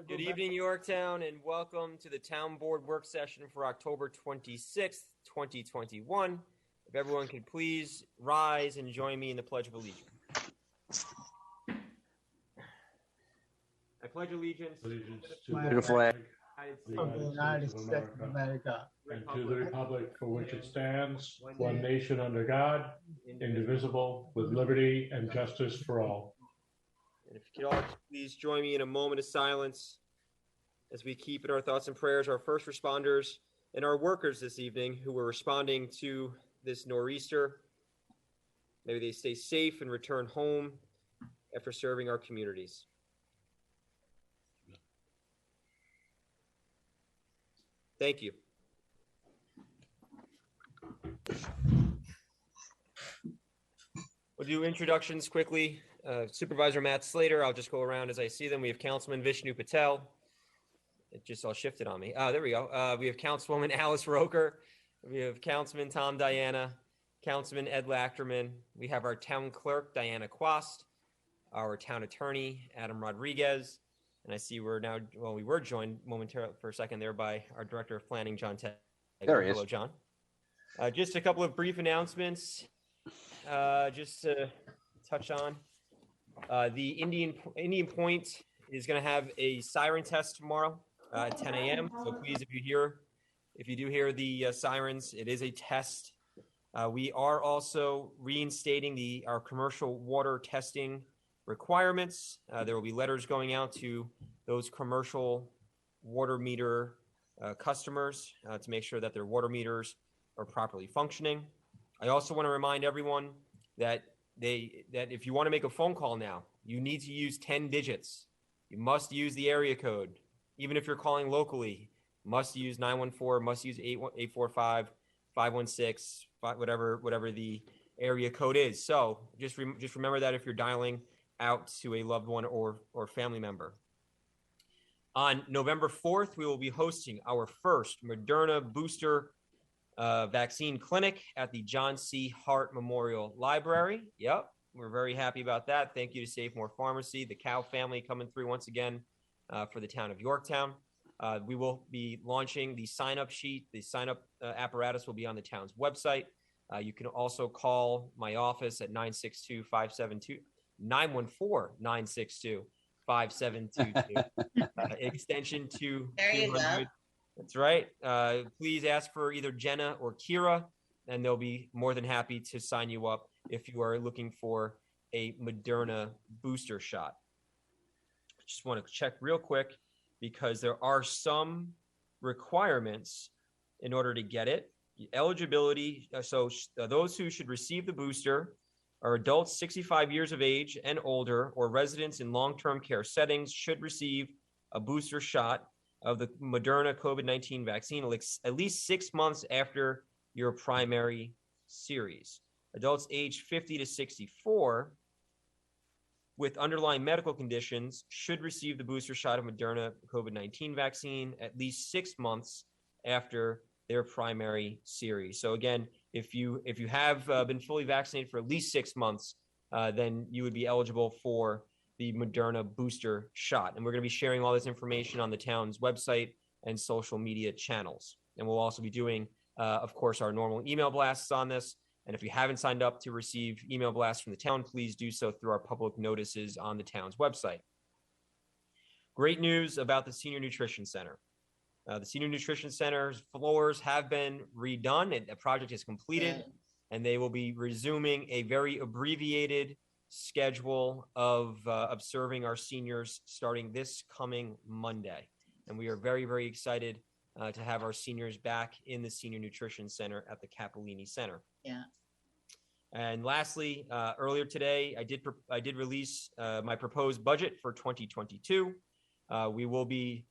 Good evening, Yorktown, and welcome to the Town Board Work Session for October 26th, 2021. If everyone could please rise and join me in the Pledge of Allegiance. I pledge allegiance to the flag of the United States of America, and to the republic for which it stands, one nation under God, indivisible, with liberty and justice for all. And if you could all please join me in a moment of silence as we keep in our thoughts and prayers our first responders and our workers this evening who were responding to this nor'easter. Maybe they stay safe and return home after serving our communities. Thank you. We'll do introductions quickly. Supervisor Matt Slater, I'll just go around as I see them. We have Councilman Vishnu Patel. It just all shifted on me. Oh, there we go. We have Councilwoman Alice Roker. We have Councilman Tom Diana, Councilman Ed Lachterman. We have our town clerk, Diana Quast, our town attorney, Adam Rodriguez. And I see we're now, well, we were joined momentarily for a second there by our Director of Planning, John Ted. There he is. Hello, John. Just a couple of brief announcements, just to touch on. The Indian Point is going to have a siren test tomorrow at 10 a.m. So please, if you do hear the sirens, it is a test. We are also reinstating our commercial water testing requirements. There will be letters going out to those commercial water meter customers to make sure that their water meters are properly functioning. I also want to remind everyone that if you want to make a phone call now, you need to use 10 digits. You must use the area code. Even if you're calling locally, must use 914, must use 845, 516, whatever the area code is. So just remember that if you're dialing out to a loved one or family member. On November 4th, we will be hosting our first Moderna booster vaccine clinic at the John C. Hart Memorial Library. Yep, we're very happy about that. Thank you to Save More Pharmacy, the Cow family coming through once again for the town of Yorktown. We will be launching the sign-up sheet. The sign-up apparatus will be on the town's website. You can also call my office at 914-962-5722, extension 200. That's right. Please ask for either Jenna or Kira, and they'll be more than happy to sign you up if you are looking for a Moderna booster shot. Just want to check real quick because there are some requirements in order to get it. Eligibility, so those who should receive the booster are adults 65 years of age and older or residents in long-term care settings should receive a booster shot of the Moderna COVID-19 vaccine at least 6 months after your primary series. Adults aged 50 to 64 with underlying medical conditions should receive the booster shot of Moderna COVID-19 vaccine at least 6 months after their primary series. So again, if you have been fully vaccinated for at least 6 months, then you would be eligible for the Moderna booster shot. And we're going to be sharing all this information on the town's website and social media channels. And we'll also be doing, of course, our normal email blasts on this. And if you haven't signed up to receive email blasts from the town, please do so through our public notices on the town's website. Great news about the Senior Nutrition Center. The Senior Nutrition Center's floors have been redone. The project is completed, and they will be resuming a very abbreviated schedule of serving our seniors starting this coming Monday. And we are very, very excited to have our seniors back in the Senior Nutrition Center at the Capolini Center. Yeah. And lastly, earlier today, I did release my proposed budget for 2022. We will be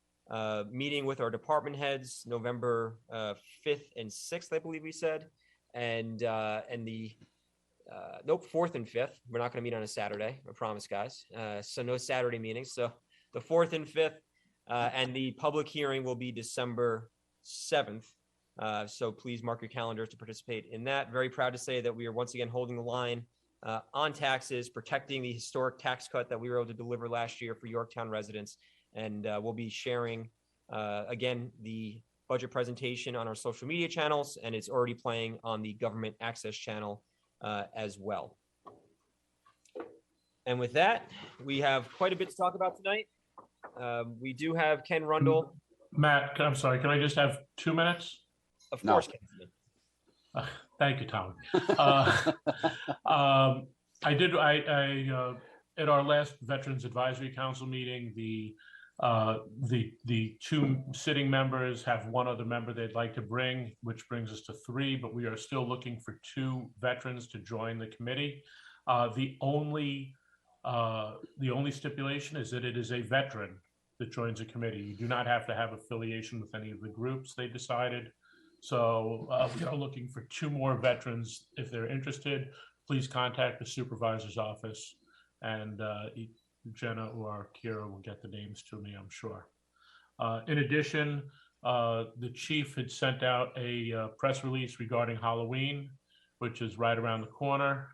meeting with our department heads November 5th and 6th, I believe we said, and the 4th and 5th. We're not going to meet on a Saturday, I promise, guys. So no Saturday meetings. So the 4th and 5th, and the public hearing will be December 7th. So please mark your calendars to participate in that. Very proud to say that we are once again holding the line on taxes, protecting the historic tax cut that we were able to deliver last year for Yorktown residents, And we'll be sharing, again, the budget presentation on our social media channels, and it's already playing on the government access channel as well. And with that, we have quite a bit to talk about tonight. We do have Ken Rundle. Matt, I'm sorry, can I just have 2 minutes? Of course, Ken. Thank you, Tom. At our last Veterans Advisory Council meeting, the 2 sitting members have 1 other member they'd like to bring, which brings us to 3, but we are still looking for 2 veterans to join the committee. The only stipulation is that it is a veteran that joins a committee. You do not have to have affiliation with any of the groups, they decided. So we are looking for 2 more veterans. If they're interested, please contact the supervisor's office, and Jenna or Kira will get the names to me, I'm sure. In addition, the chief had sent out a press release regarding Halloween, which is right around the corner.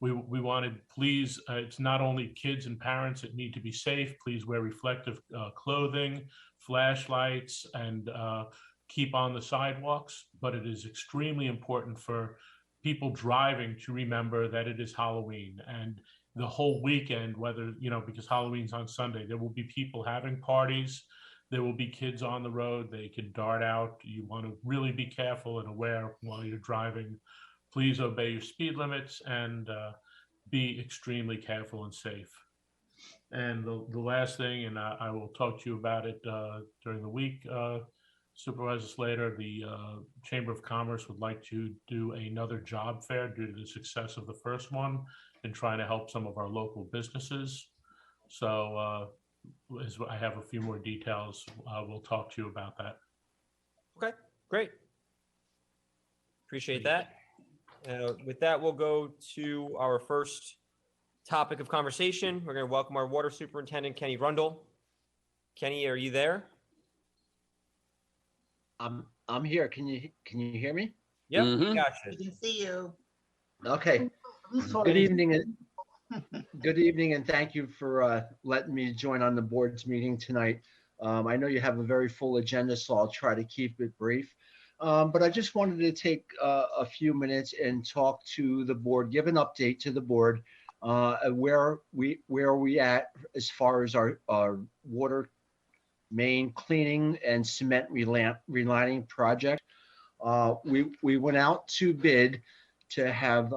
We wanted, please, it's not only kids and parents that need to be safe. Please wear reflective clothing, flashlights, and keep on the sidewalks. But it is extremely important for people driving to remember that it is Halloween, and the whole weekend, whether, because Halloween's on Sunday, there will be people having parties. There will be kids on the road. They can dart out. You want to really be careful and aware while you're driving. Please obey your speed limits and be extremely careful and safe. And the last thing, and I will talk to you about it during the week, Supervisor Slater, the Chamber of Commerce would like to do another job fair due to the success of the first one and trying to help some of our local businesses. So as I have a few more details, we'll talk to you about that. Okay, great. Appreciate that. With that, we'll go to our first topic of conversation. We're going to welcome our Water Superintendent, Kenny Rundle. Kenny, are you there? I'm here. Can you hear me? Yep, Mhm. gotcha. We can see you. Okay. Good evening. Good evening, and thank you for letting me join on the board's meeting tonight. I know you have a very full agenda, so I'll try to keep it brief. But I just wanted to take a few minutes and talk to the board, give an update to the board, where we at as far as our water main cleaning and cement relining project. We went out to bid to have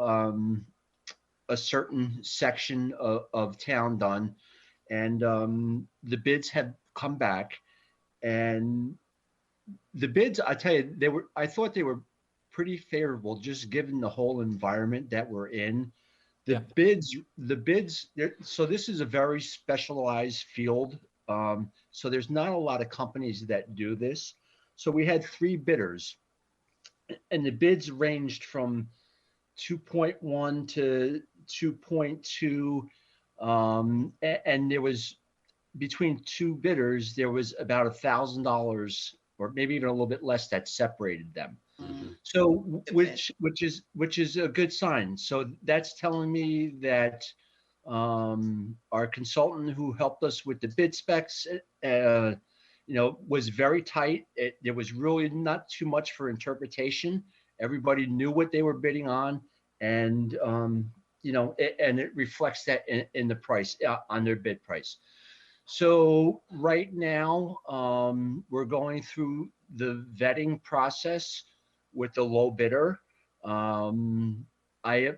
a certain section of town done, and the bids have come back, and the bids, I tell you, I thought they were pretty favorable, just given the whole environment that we're in. The bids, so this is a very specialized field. So there's not a lot of companies that do this. So we had 3 bidders, and the bids ranged from 2.1 to 2.2. And there was, between 2 bidders, there was about $1,000 or maybe even a little bit less that separated them. So which is a good sign. So that's telling me that our consultant who helped us with the bid specs, was very tight. There was really not too much for interpretation. Everybody knew what they were bidding on, and and it reflects that in the price, on their bid price. So right now, we're going through the vetting process with the low bidder. I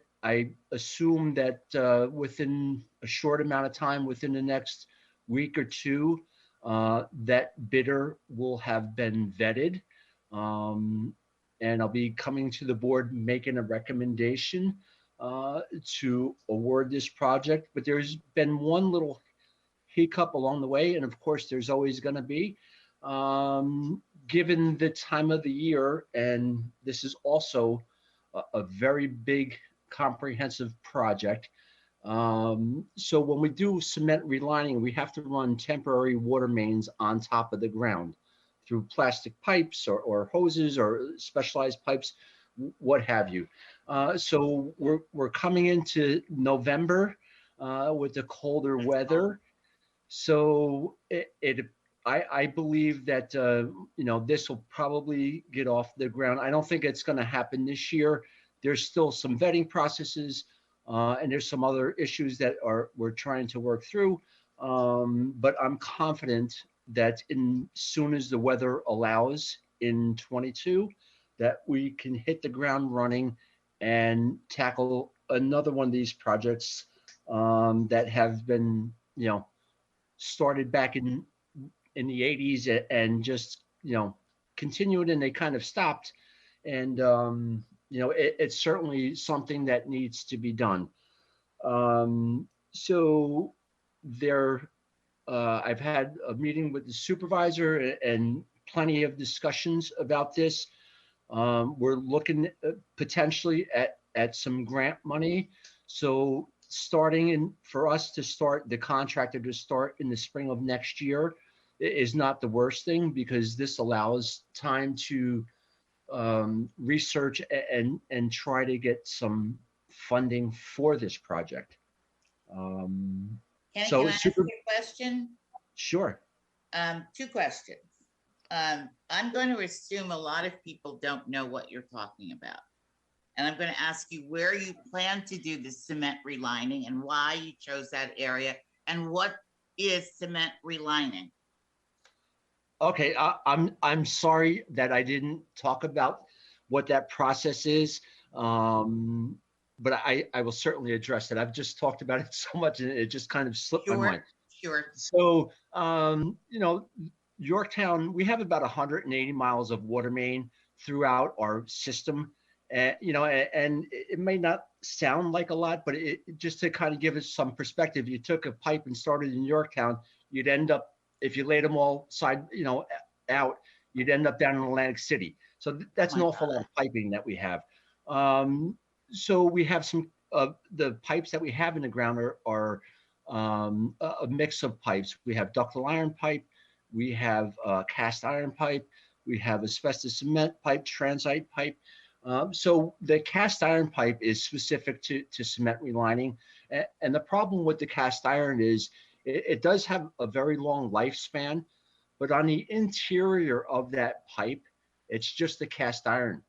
assume that within a short amount of time, within the next week or 2, that bidder will have been vetted. And I'll be coming to the board making a recommendation to award this project. But there's been one little hiccup along the way, and of course there's always going to be, given the time of the year, and this is also a very big comprehensive project. So when we do cement relining, we have to run temporary water mains on top of the ground through plastic pipes or hoses or specialized pipes, what have you. So we're coming into November with the colder weather. So I believe that, this will probably get off the ground. I don't think it's going to happen this year. There's still some vetting processes, and there's some other issues that we're trying to work through. But I'm confident that soon as the weather allows in 22, that we can hit the ground running and tackle another one of these projects that have been, started back in the 80s and just continued, and they kind of stopped. And it's certainly something that needs to be done. So there I've had a meeting with the supervisor and plenty of discussions about this. We're looking potentially at some grant money. So for us to start, the contractor to start in the spring of next year is not the worst thing, because this allows time to research and try to get some funding for this project. Can I ask you a question? Sure. 2 questions. I'm going to assume a lot of people don't know what you're talking about. And I'm going to ask you where you plan to do the cement relining and why you chose that area, and what is cement relining? Okay, I'm sorry that I didn't talk about what that process is, but I will certainly address it. I've just talked about it so much, and it just kind of slipped my mind. Sure. So, Yorktown, we have about 180 miles of water main throughout our system. And it may not sound like a lot, but just to kind of give us some perspective, you took a pipe and started in Yorktown, you'd end up, if you laid them all out, you'd end up down in Atlantic City. So that's an awful lot of piping that we have. So we have some of the pipes that we have in the ground are a mix of pipes. We have ductile iron pipe, we have cast iron pipe, we have asbestos cement pipe, transite pipe. So the cast iron pipe is specific to cement relining. And the problem with the cast iron is it does have a very long lifespan, but on the interior of that pipe, it's just the cast iron.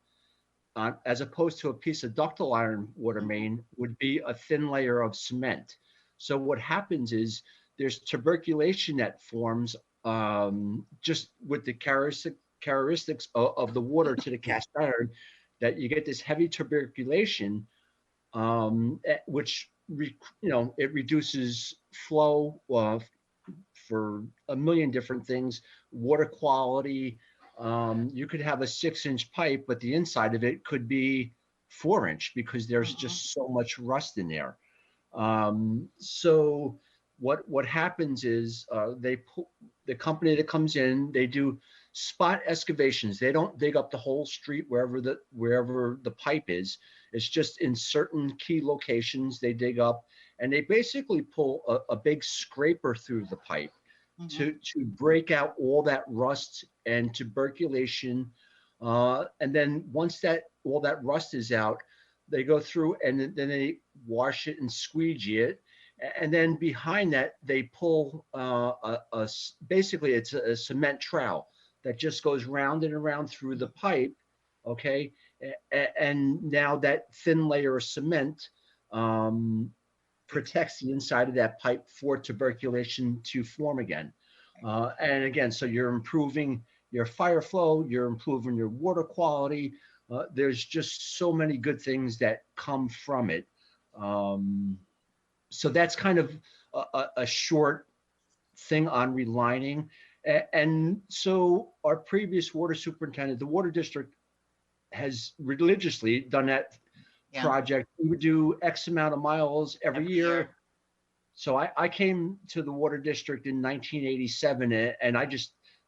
As opposed to a piece of ductile iron water main would be a thin layer of cement. So what happens is there's tuberculation that forms just with the characteristics of the water to the cast iron, that you get this heavy tuberculation, which it reduces flow for a million different things, water quality. You could have a 6-inch pipe, but the inside of it could be 4-inch because there's just so much rust in there. So what happens is the company that comes in, they do spot excavations. They don't dig up the whole street wherever the pipe is. It's just in certain key locations they dig up, and they basically pull a big scraper through the pipe to break out all that rust and tuberculation. And then once all that rust is out, they go through and then they wash it and squeegee it. And then behind that, they pull basically it's a cement trowel that just goes round and around through the pipe, okay? And now that thin layer of cement protects the inside of that pipe for tuberculation to form again. And again, so you're improving your fire flow, you're improving your water quality. There's just so many good things that come from it. So that's kind of a short thing on relining. And so our previous water superintendent, the water district, has religiously done that project. We would do X amount of miles every year. So I came to the water district in 1987, and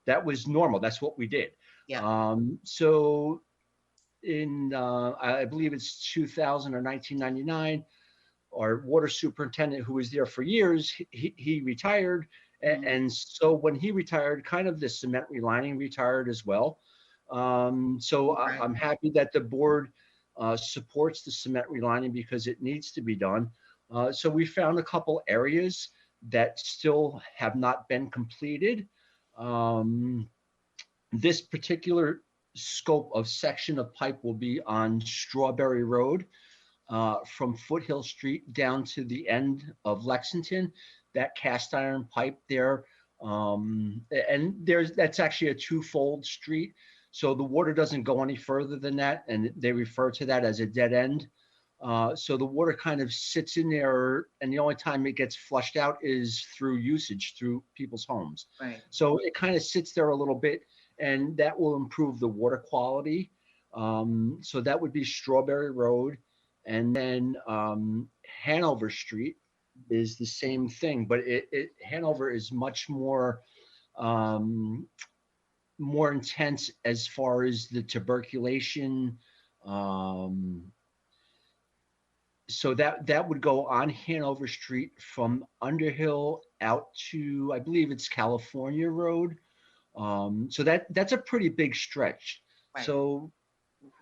that was normal. That's what we did. So in, I believe it's 2000 or 1999, our water superintendent, who was there for years, he retired. And so when he retired, kind of the cement relining retired as well. So I'm happy that the board supports the cement relining because it needs to be done. So we found a couple areas that still have not been completed. This particular scope of section of pipe will be on Strawberry Road, from Foothill Street down to the end of Lexington. That cast iron pipe there, and that's actually a twofold street, so the water doesn't go any further than that, and they refer to that as a dead end. So the water kind of sits in there, and the only time it gets flushed out is through usage through people's homes. Right. So it kind of sits there a little bit, and that will improve the water quality. So that would be Strawberry Road. And then Hanover Street is the same thing, but Hanover is much more more intense as far as the tuberculation. So that would go on Hanover Street from Underhill out to, I believe it's California Road. So that's a pretty big stretch. Right. So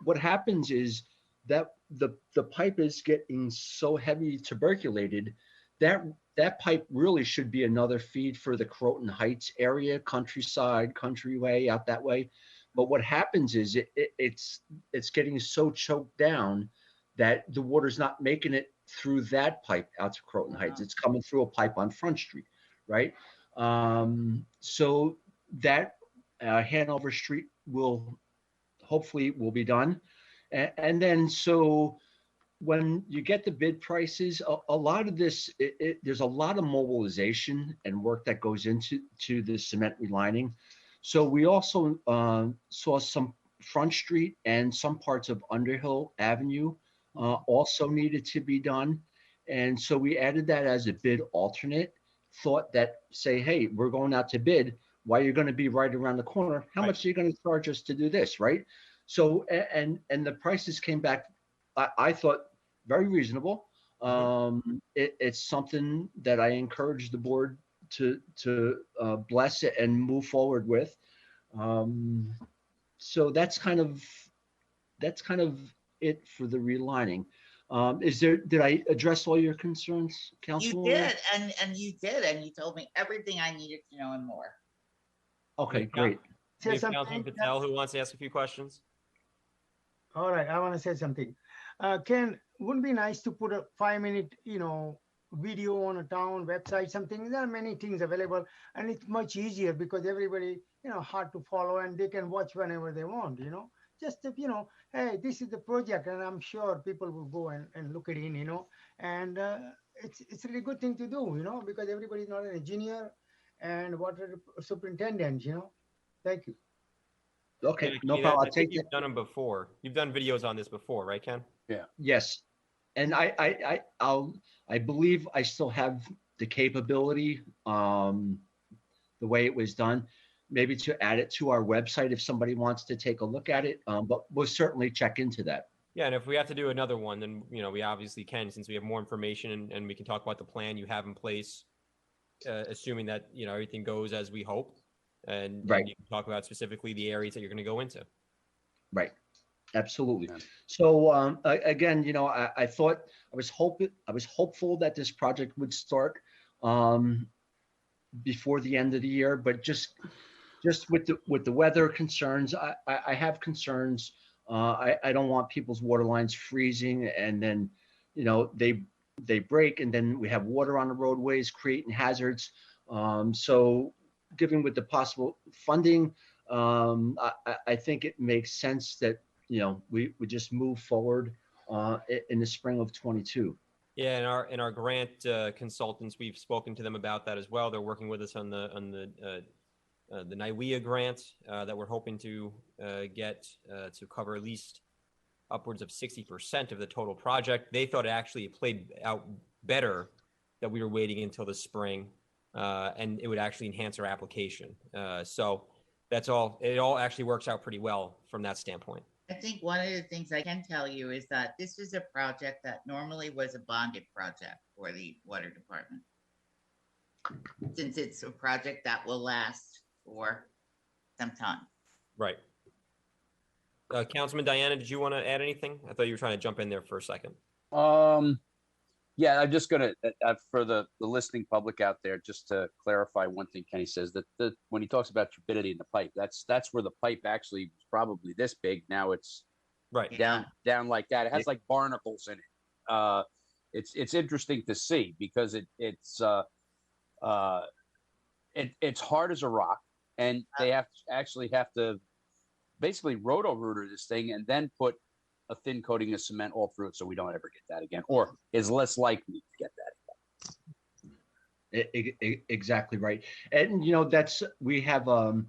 what happens is that the pipe is getting so heavy tuberculated that pipe really should be another feed for the Croton Heights area, Countryside, Countryway, out that way. But what happens is it's getting so choked down that the water's not making it through that pipe out to Croton Heights. It's coming through a pipe on Front Street, right? So that Hanover Street will hopefully be done. And then so when you get the bid prices, a lot of this, there's a lot of mobilization and work that goes into the cement relining. So we also saw some Front Street and some parts of Underhill Avenue also needed to be done. And so we added that as a bid alternate, thought that, say, hey, we're going out to bid, why you're going to be right around the corner, how much are you going to charge us to do this, right? So, and the prices came back, I thought, very reasonable. It's something that I encourage the board to bless it and move forward with. So that's kind of it for the relining. Did I address all your concerns, Councilwoman? You did, and you did, and you told me everything I needed to know and more. Okay, great. We have Councilman Patel who wants to ask a few questions. All right, I want to say something. Ken, wouldn't it be nice to put a 5-minute, video on a town website, something? There are many things available, and it's much easier because everybody, hard to follow, and they can watch whenever they want, Just, hey, this is the project, and I'm sure people will go and look it in, and it's a really good thing to do, because everybody's not an engineer and water superintendent, Thank you. Okay, Yeah, no Ken, problem. I think you've done them before. You've done videos on this before, right, Ken? Yeah. Yes, and I believe I still have the capability, the way it was done, maybe to add it to our website if somebody wants to take a look at it. But we'll certainly check into that. Yeah, and if we have to do another one, then we obviously can, since we have more information and we can talk about the plan you have in place, assuming that everything goes as we hope, and you can talk about specifically the areas that you're going to go into. Right. Absolutely. So again, I thought I was hopeful that this project would start before the end of the year, but just with the weather concerns, I have concerns. I don't want people's water lines freezing and then they break and then we have water on the roadways creating hazards. So given with the possible funding, I think it makes sense that we just move forward in the spring of 22. Yeah, and our grant consultants, we've spoken to them about that as well. They're working with us on the NIWEA grant that we're hoping to get to cover at least upwards of 60% of the total project. They thought it played out better that we were waiting until the spring, and it would actually enhance our application. So that's all. It all actually works out pretty well from that standpoint. I think one of the things I can tell you is that this is a project that normally was a bonded project for the water department, since it's a project that will last for some time. Right. Councilman Diana, did you want to add anything? I thought you were trying to jump in there for a second. Yeah, I'm just gonna for the listening public out there, just to clarify one thing. Kenny says that when he talks about turbidity in the pipe, that's where the pipe actually was probably this big. Now it's Right. down like that. It has like barnacles in it. It's interesting to see because it's hard as a rock, and they actually have to basically roto-rooter this thing and then put a thin coating of cement all through it so we don't ever get that again, or is less likely to get that again. Exactly right. And we have a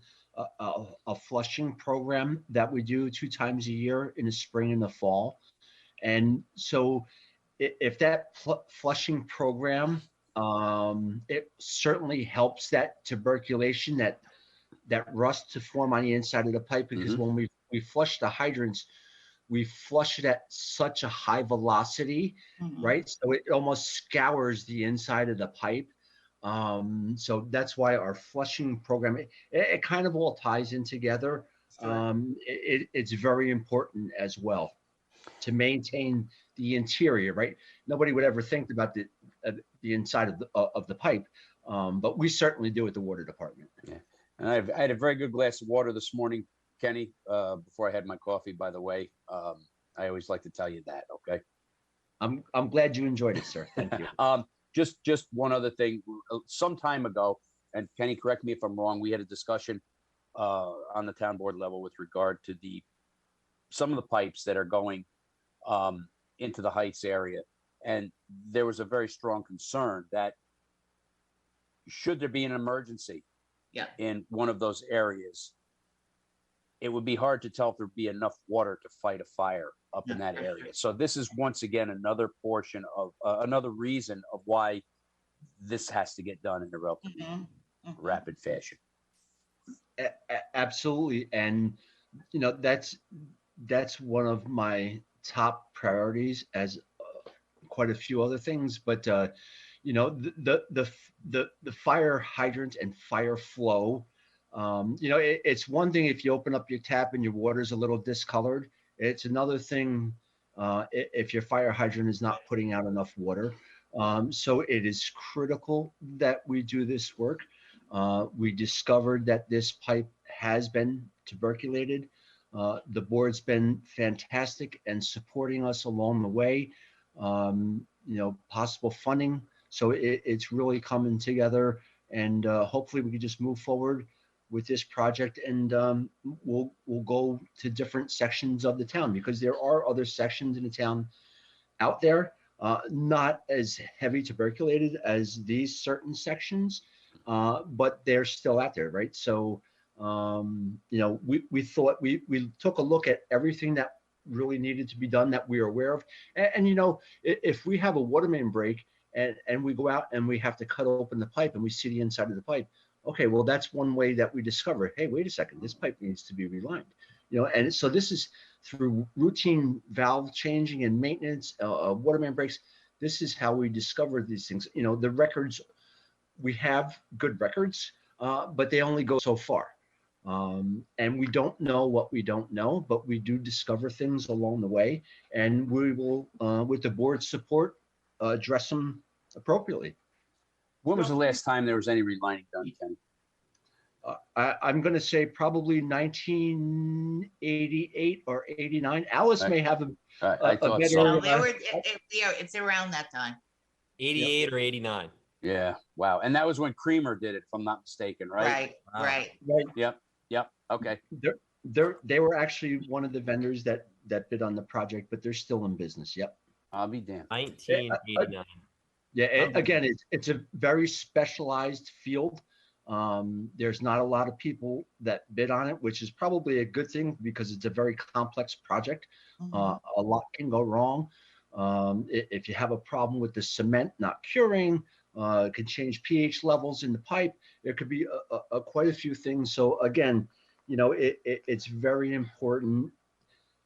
flushing program that we do 2 times a year in the spring and the fall. And so if that flushing program, it certainly helps that tuberculation, that rust to form on the inside of the pipe, because when we flush the hydrants, we flush it at such a high velocity, right? So it almost scours the inside of the pipe. So that's why our flushing program, it kind of all ties in together. It's very important as well to maintain the interior, right? Nobody would ever think about the inside of the pipe, but we certainly do at the water department. Yeah, and I had a very good glass of water this morning, Kenny, before I had my coffee, by the way. I always like to tell you that, okay? I'm glad you enjoyed it, sir. Thank you. Just one other thing. Some time ago, and Kenny, correct me if I'm wrong, we had a discussion on the town board level with regard to some of the pipes that are going into the Heights area. And there was a very strong concern that should there be an emergency in one of those areas, it would be hard to tell if there'd be enough water to fight a fire up in that area. So this is once again another portion of another reason of why this has to get done in a relatively rapid fashion. Absolutely. And that's one of my top priorities, as quite a few other things, but the fire hydrant and fire flow, it's one thing if you open up your tap and your water's a little discolored. It's another thing if your fire hydrant is not putting out enough water. So it is critical that we do this work. We discovered that this pipe has been tuberculated. The board's been fantastic and supporting us along the way. Possible funding. So it's really coming together, and hopefully we can just move forward with this project, and we'll go to different sections of the town, because there are other sections in the town out there, not as heavy tuberculated as these certain sections, but they're still out there, right? So we thought we took a look at everything that really needed to be done that we are aware of, and if we have a water main break and we go out and we have to cut open the pipe and we see the inside of the pipe, okay, well, that's one way that we discover, hey, wait a second, this pipe needs to be relined. And so this is through routine valve changing and maintenance, water main breaks. This is how we discover these things. The records, we have good records, but they only go so far. And we don't know what we don't know, but we do discover things along the way, and we will, with the board's support, address them appropriately. When was the last time there was any relining done, Kenny? I'm going to say probably 1988 or 89. Alice may have a better. So. It's around that time. 88 or 89. Yeah. Wow. And that was when Creamer did it, if I'm not mistaken, right? Right. Yep. Okay. They were actually one of the vendors that bid on the project, but they're still in business. Yep. I'll be damned. 1989. Again, it's a very specialized field. There's not a lot of people that bid on it, which is probably a good thing because it's a very complex project. A lot can go wrong. If you have a problem with the cement not curing, it can change pH levels in the pipe. There could be quite a few things. So again, it's very important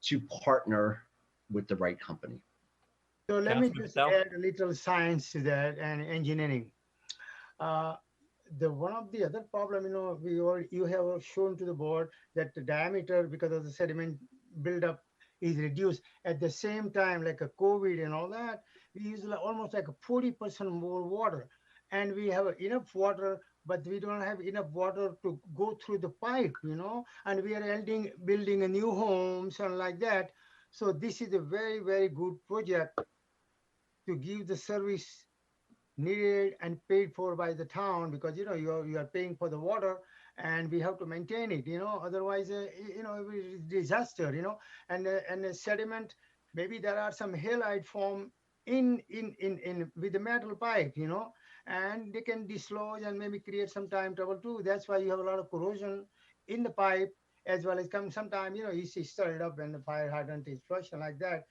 to partner with the right company. So let me just add a little science to that and engineering. One of the other problem, you have shown to the board that the diameter, because of the sediment buildup, is reduced. At the same time, like a COVID and all that, we use almost like a 40% more water, and we have enough water, but we don't have enough water to go through the pipe, and we are building a new homes and like that. So this is a very, very good project to give the service needed and paid for by the town, because you are paying for the water, and we have to maintain it, otherwise it will be disaster, and the sediment, maybe there are some halide form in with the metal pipe, and they can dislodge and maybe create some time trouble too. That's why you have a lot of corrosion in the pipe, as well as sometimes you see stirred up when the fire hydrant is flush and like that,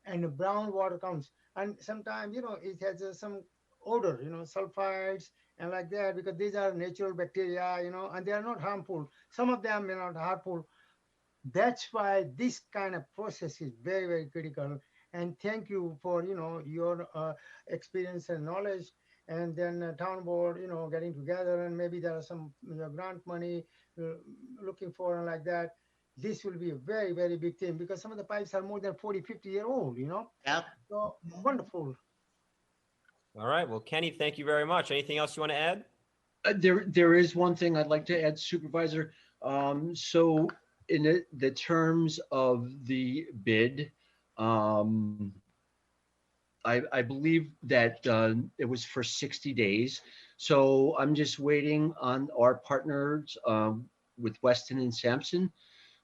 and the brown water comes, and sometimes it has some odor, sulfides and like that, because these are natural bacteria, and they are not harmful. Some of them are not harmful. That's why this kind of process is very, very critical. And thank you for your experience and knowledge. And then town board, getting together, and maybe there are some grant money looking for and like that. This will be a very, very big thing, because some of the pipes are more than 40, 50-year old, Yep. So wonderful. All right. Well, Kenny, thank you very much. Anything else you want to add? There is one thing I'd like to add, Supervisor. So in the terms of the bid, I believe that it was for 60 days. So I'm just waiting on our partners with Weston and Sampson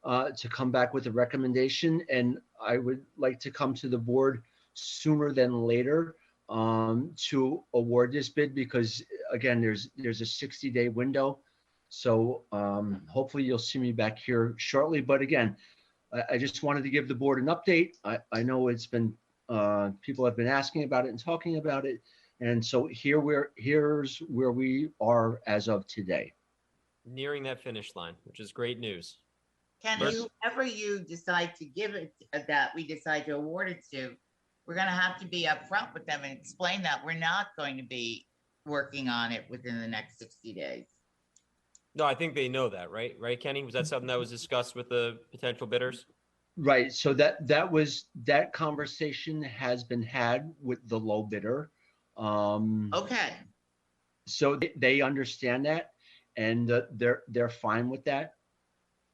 to come back with a recommendation. And I would like to come to the board sooner than later to award this bid, because again, there's a 60-day window. So hopefully you'll see me back here shortly. But again, I just wanted to give the board an update. I know it's been people have been asking about it and talking about it. And so here's where we are as of today. Nearing that finish line, which is great news. Ken, whoever you decide to give it, that we decide to award it to, we're going to have to be upfront with them and explain that we're not going to be working on it within the next 60 days. No, I think they know that, right? Right, Kenny? Was that something that was discussed with the potential bidders? Right. So that conversation has been had with the low bidder. Okay. So they understand that, and they're fine with that.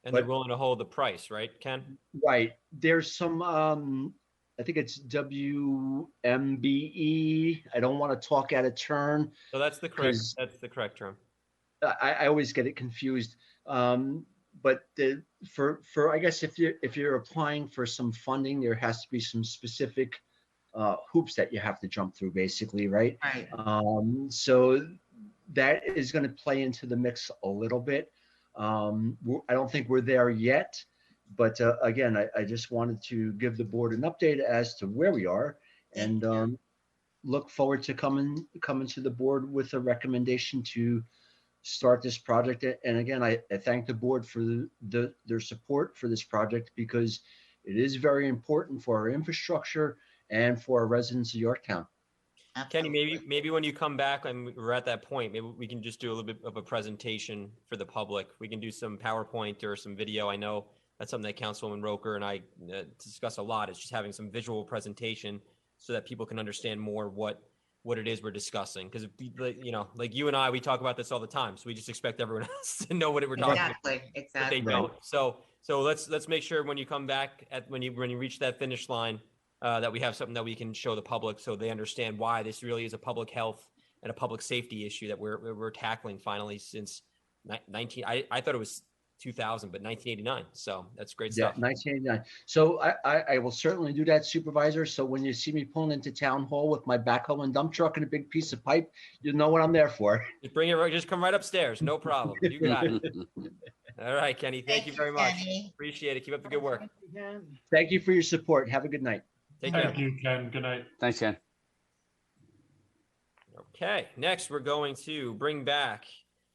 And they're willing to hold the price, right, Ken? Right. There's some I think it's WMBE. I don't want to talk out of turn. So that's the correct term. I always get it confused. But for I guess if you're applying for some funding, there has to be some specific hoops that you have to jump through, basically, right? Right. So that is going to play into the mix a little bit. I don't think we're there yet, but again, I just wanted to give the board an update as to where we are, and look forward to coming to the board with a recommendation to start this project. And again, I thank the board for their support for this project, because it is very important for our infrastructure and for our residents of Yorktown. Absolutely. Kenny, maybe when you come back and we're at that point, maybe we can just do a little bit of a presentation for the public. We can do some PowerPoint or some video. I know that's something that Councilwoman Roker and I discuss a lot, is just having some visual presentation so that people can understand more what it is we're discussing. Because, like you and I, we talk about this all the time. So we just expect everyone else to know what we're talking about. Exactly. But they don't. So let's make sure when you come back when you reach that finish line, that we have something that we can show the public, so they understand why this really is a public health and a public safety issue that we're tackling finally since I thought it was 2000, but 1989. So that's great stuff. 1989. So I will certainly do that, Supervisor. So when you see me pulling into town hall with my backhoe and dump truck and a big piece of pipe, you know what I'm there for. Just come right upstairs. No problem. You got it. All right, Kenny. Thank you very much. Kenny. Appreciate it. Keep up the good work. Thank you for your support. Have a good night. Take care. Thank you, Ken. Good night. Thanks, Ken. Okay, next we're going to bring back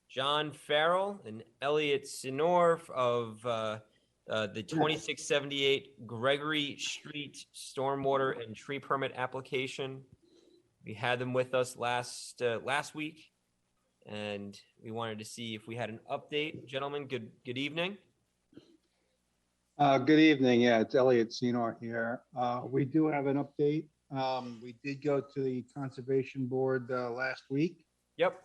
John Farrell and Elliot Sinorf of the 2678 Gregory Street Stormwater and Tree Permit application. We had them with us last week, and we wanted to see if we had an update. Gentlemen, good evening. Good evening. Yeah, it's Elliot Senor here. We do have an update. We did go to the Conservation Board last week. Yep.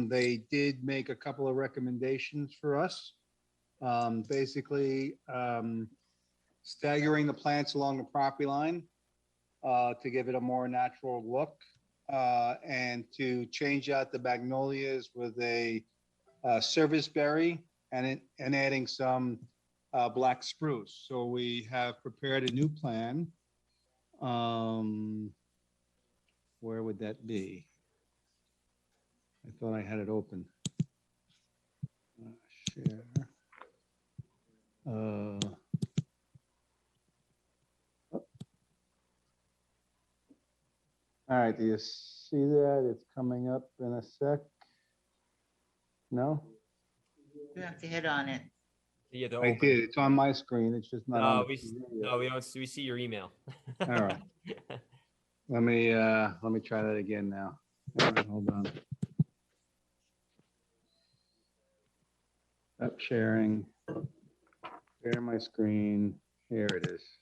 They did make a couple of recommendations for us. Basically, staggering the plants along the property line to give it a more natural look, and to change out the magnolias with a service berry and adding some black spruce. So we have prepared a new plan. Where would that be? I thought I had it open. Share. All right, do you see that? It's coming up in a sec. No? You have to hit on it. Yeah, to I open. did. It's on my screen. It's just not on No, the TV yet. no, we don't. We see your email. All right. Let me try that again now. Hold on. Stop sharing. Share my screen. Here it is.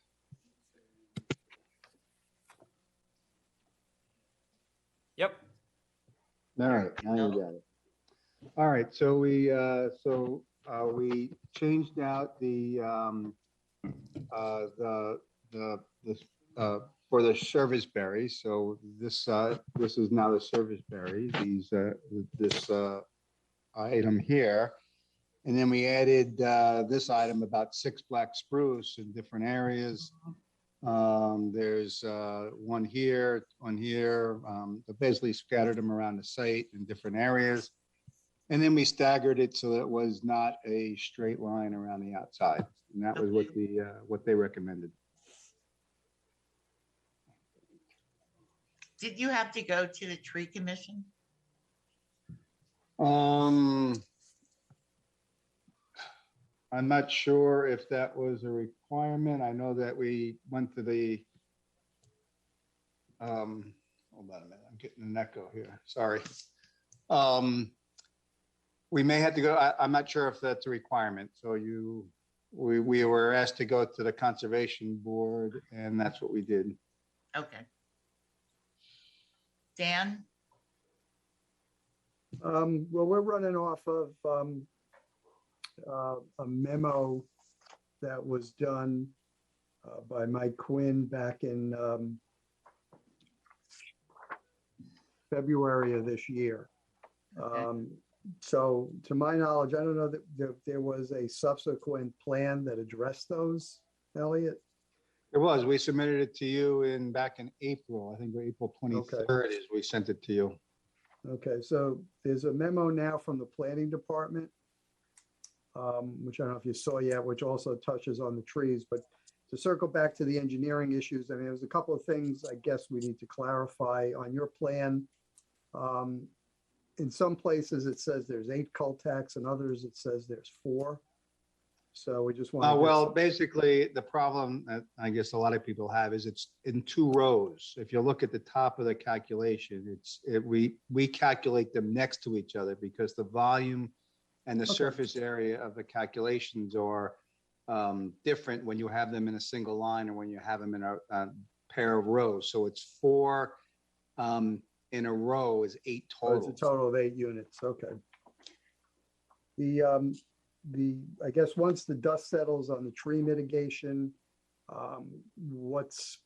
Yep. All right, now you got it. All right, so we changed out for the service berries. So this is now the service berry. This item here, and then we added this item about 6 black spruce in different areas. There's one here. They basically scattered them around the site in different areas. And then we staggered it so that it was not a straight line around the outside. And that was what they recommended. Did you have to go to the tree commission? I'm not sure if that was a requirement. I know that we went to the, hold on a minute, I'm getting an echo here, sorry. We may have to go, I'm not sure if that's a requirement. So we were asked to go to the Conservation Board, and that's what we did. Okay. Dan? Well, we're running off of a memo that was done by Mike Quinn back in February of this year. Okay. So to my knowledge, I don't know that there was a subsequent plan that addressed those, Elliot. It was, we submitted it to you back in April. I think April 23rd is we sent it to you. Okay, so there's a memo now from the planning department, which I don't know if you saw yet, which also touches on the trees, but to circle back to the engineering issues, I mean, there's a couple of things I guess we need to clarify on your plan. In some places it says there's 8 cul-de-sacs, and others it says there's 4. So we just want to. Well, basically the problem that I guess a lot of people have is it's in 2 rows. If you look at the top of the calculation, we calculate them next to each other because the volume and the surface area of the calculations are different when you have them in a single line or when you have them in a pair of rows. So it's 4 in a row is 8 total. It's a total of 8 units. Okay. I guess once the dust settles on the tree mitigation, what's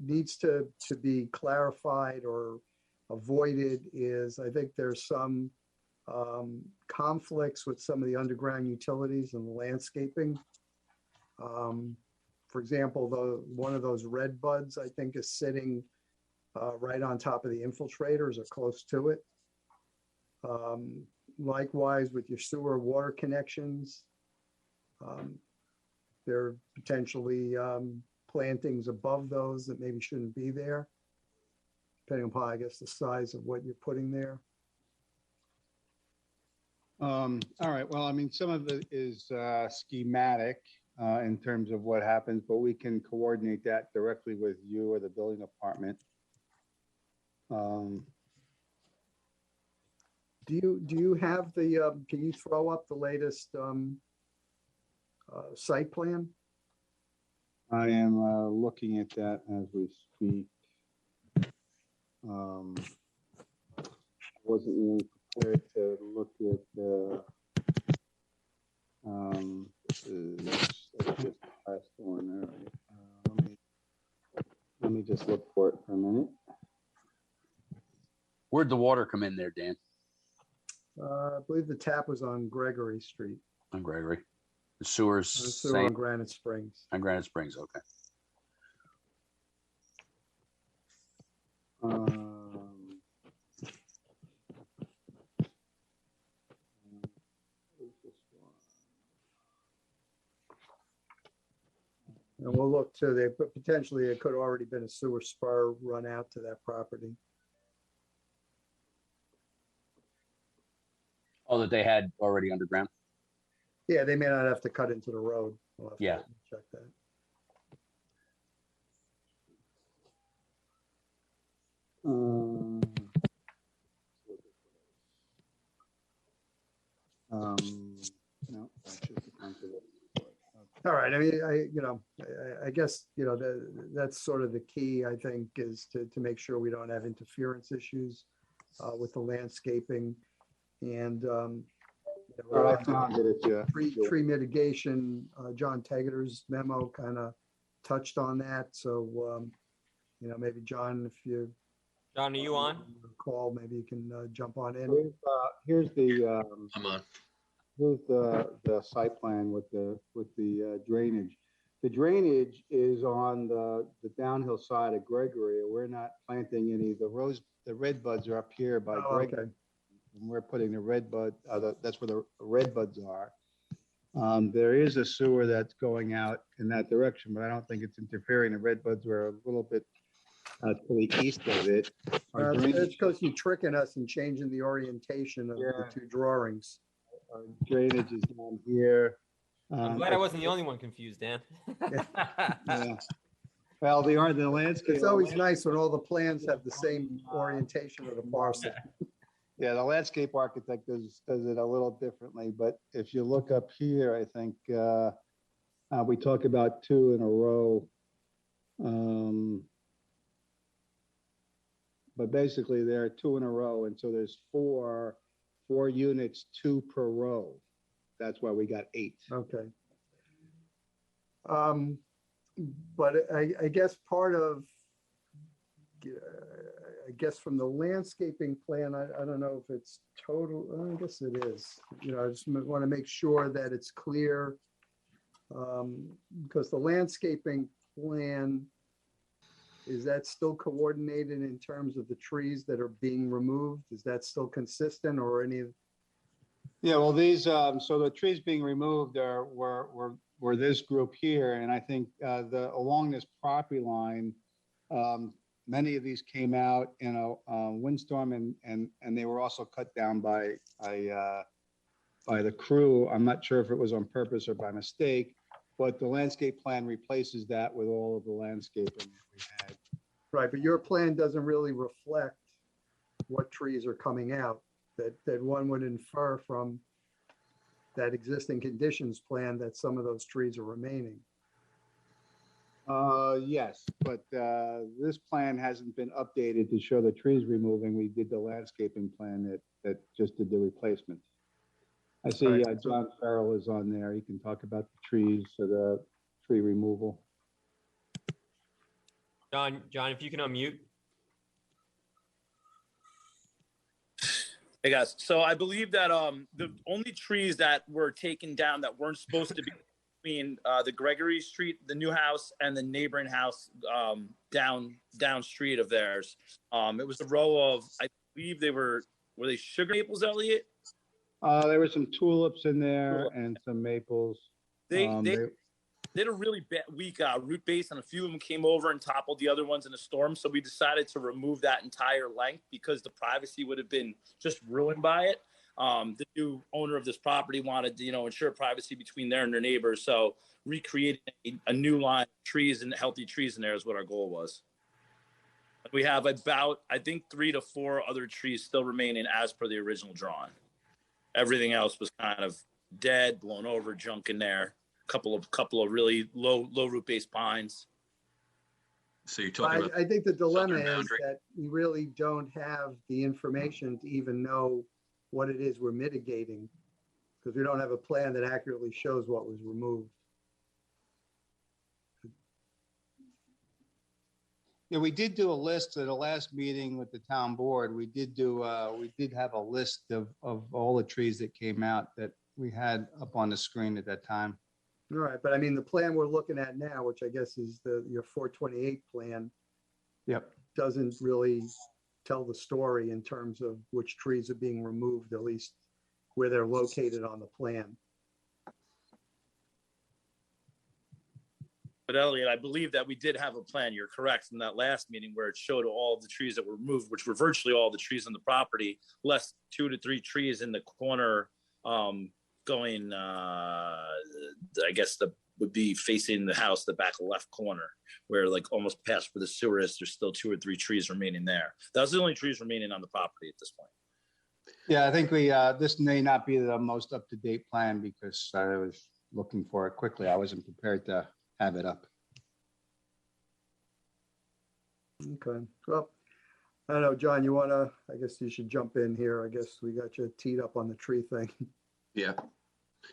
needs to be clarified or avoided is I think there's some conflicts with some of the underground utilities and the landscaping. For example, one of those red buds I think is sitting right on top of the infiltrators or close to it. Likewise with your sewer water connections, there are potentially plantings above those that maybe shouldn't be there, depending upon, I guess, the size of what you're putting there. All right, well, I mean, some of it is schematic in terms of what happens, but we can coordinate that directly with you or the building department. Do you have the, can you throw up the latest site plan? I am looking at that as we speak. Wasn't really prepared to look at the. This is that's just the last one. All right. Let me just look for it for a minute. Where'd the water come in there, Dan? I believe the tap was on Gregory Street. On Gregory. The sewers. The sewer on Granite Springs. On Granite Springs, okay. And we'll look to there, but potentially it could have already been a sewer spur run out to that property. Oh, that they had already underground? Yeah, they may not have to cut into the road. We'll have to Yeah. check that. No, that's just the conservation. All right, I mean, I guess, that's sort of the key, I think, is to make sure we don't have interference issues with the landscaping and, I found it, yeah. tree mitigation, John Taggiter's memo kind of touched on that. So, maybe John, if you. John, are you on? Call, maybe you can jump on in. Here's the. I'm on. Here's the site plan with the drainage. The drainage is on the downhill side of Gregory. We're not planting any. The red buds are up here by Gregory. Okay. And we're putting the red bud, that's where the red buds are. There is a sewer that's going out in that direction, but I don't think it's interfering. The red buds were a little bit to the east of it. It's because you're tricking us and changing the orientation of the two drawings. Our drainage is down here. I'm glad I wasn't the only one confused, Dan. Yeah. Well, the landscape. It's always nice when all the plans have the same orientation of the parcel. Yeah, the landscape architect does it a little differently, but if you look up here, I think we talk about two in a row. But basically there are two in a row, and so there's four units, two per row. That's why we got 8. Okay. But I guess part of, I guess from the landscaping plan, I don't know if it's total, I guess it is. I just want to make sure that it's clear because the landscaping plan, is that still coordinated in terms of the trees that are being removed? Is that still consistent or any of? Yeah, well, these, so the trees being removed were this group here. And I think along this property line, many of these came out in a windstorm and they were also cut down by the crew. I'm not sure if it was on purpose or by mistake, but the landscape plan replaces that with all of the landscaping we had. Right, but your plan doesn't really reflect what trees are coming out, that one would infer from that existing conditions plan that some of those trees are remaining. Yes, but this plan hasn't been updated to show the trees removing. We did the landscaping plan that just did the replacement. I see John Farrell is on there. He can talk about the trees, so the tree removal. John, if you can unmute. Hey guys, so I believe that the only trees that were taken down that weren't supposed to be between the Gregory Street, the new house, and the neighboring house down street of theirs. It was a row of, I believe were they sugar maples, Elliot? There were some tulips in there and some maples. They had a really weak root base, and a few of them came over and toppled the other ones in a storm. So we decided to remove that entire length because the privacy would have been just ruined by it. The new owner of this property wanted to, ensure privacy between there and their neighbors. So recreating a new line of trees and healthy trees in there is what our goal was. We have about, I think, 3 to 4 other trees still remaining as per the original drawing. Everything else was kind of dead, blown over, junk in there. couple of really low root based pines. So you're talking about I think the dilemma southern is boundary. that we really don't have the information to even know what it is we're mitigating, because we don't have a plan that accurately shows what was removed. Yeah, we did do a list at the last meeting with the town board. We did have a list of all the trees that came out that we had up on the screen at that time. All right, but I mean, the plan we're looking at now, which I guess is your 428 plan, Yep. doesn't really tell the story in terms of which trees are being removed, at least where they're located on the plan. But Elliot, I believe that we did have a plan. You're correct from that last meeting where it showed all of the trees that were removed, which were virtually all the trees on the property, less 2 to 3 trees in the corner going, I guess would be facing the house, the back left corner, where like almost past where the sewer is, there's still 2 or 3 trees remaining there. Those are the only trees remaining on the property at this point. Yeah, I think this may not be the most up-to-date plan because I was looking for it quickly. I wasn't prepared to have it up. Okay, well, I don't know, John, you wanna, I guess you should jump in here. I guess we got you teed up on the tree thing. Yeah.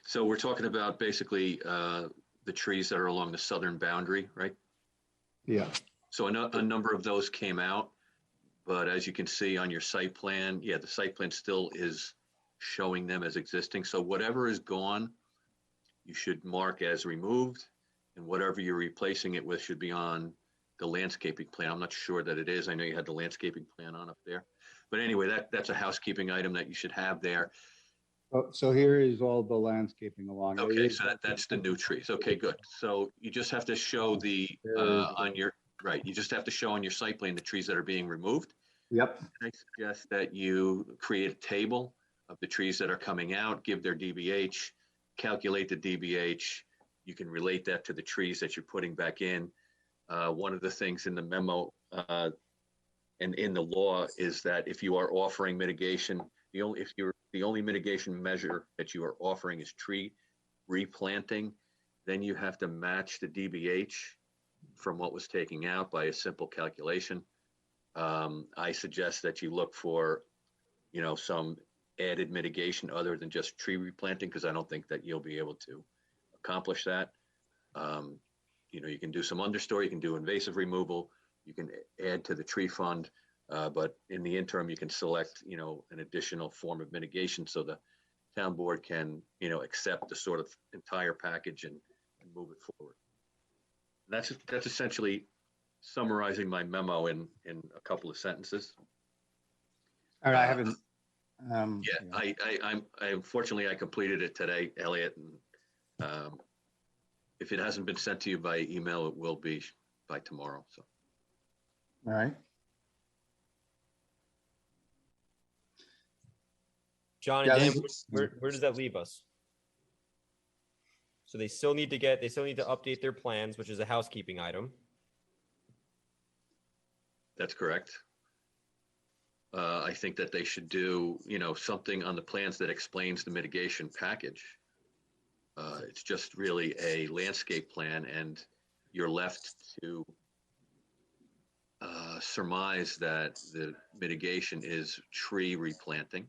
So we're talking about basically the trees that are along the southern boundary, right? Yeah. So a number of those came out, but as you can see on your site plan, yeah, the site plan still is showing them as existing. So whatever is gone, you should mark as removed, and whatever you're replacing it with should be on the landscaping plan. I'm not sure that it is. I know you had the landscaping plan on up there, but anyway, that's a housekeeping item that you should have there. Oh, so here is all the landscaping along. Okay, so that's the new trees. Okay, good. So you just have to show the on your right. You just have to show on your site plan the trees that are being removed. Yep. I suggest that you create a table of the trees that are coming out, give their DBH, calculate the DBH. You can relate that to the trees that you're putting back in. One of the things in the memo and in the law is that if you are offering mitigation, the only mitigation measure that you are offering is tree replanting, then you have to match the DBH from what was taken out by a simple calculation. I suggest that you look for, some added mitigation other than just tree replanting, because I don't think that you'll be able to accomplish that. You can do some understory, you can do invasive removal, you can add to the tree fund, but in the interim, you can select, an additional form of mitigation so the town board can, accept the sort of entire package and move it forward. And that's essentially summarizing my memo in a couple of sentences. All right, I haven't. I unfortunately I completed it today, Elliot, and if it hasn't been sent to you by email, it will be by tomorrow. So. All right. John and Dan, where does that leave us? So they still need to update their plans, which is a housekeeping item. That's correct. I think that they should do, something on the plans that explains the mitigation package. It's just really a landscape plan, and you're left to surmise that the mitigation is tree replanting.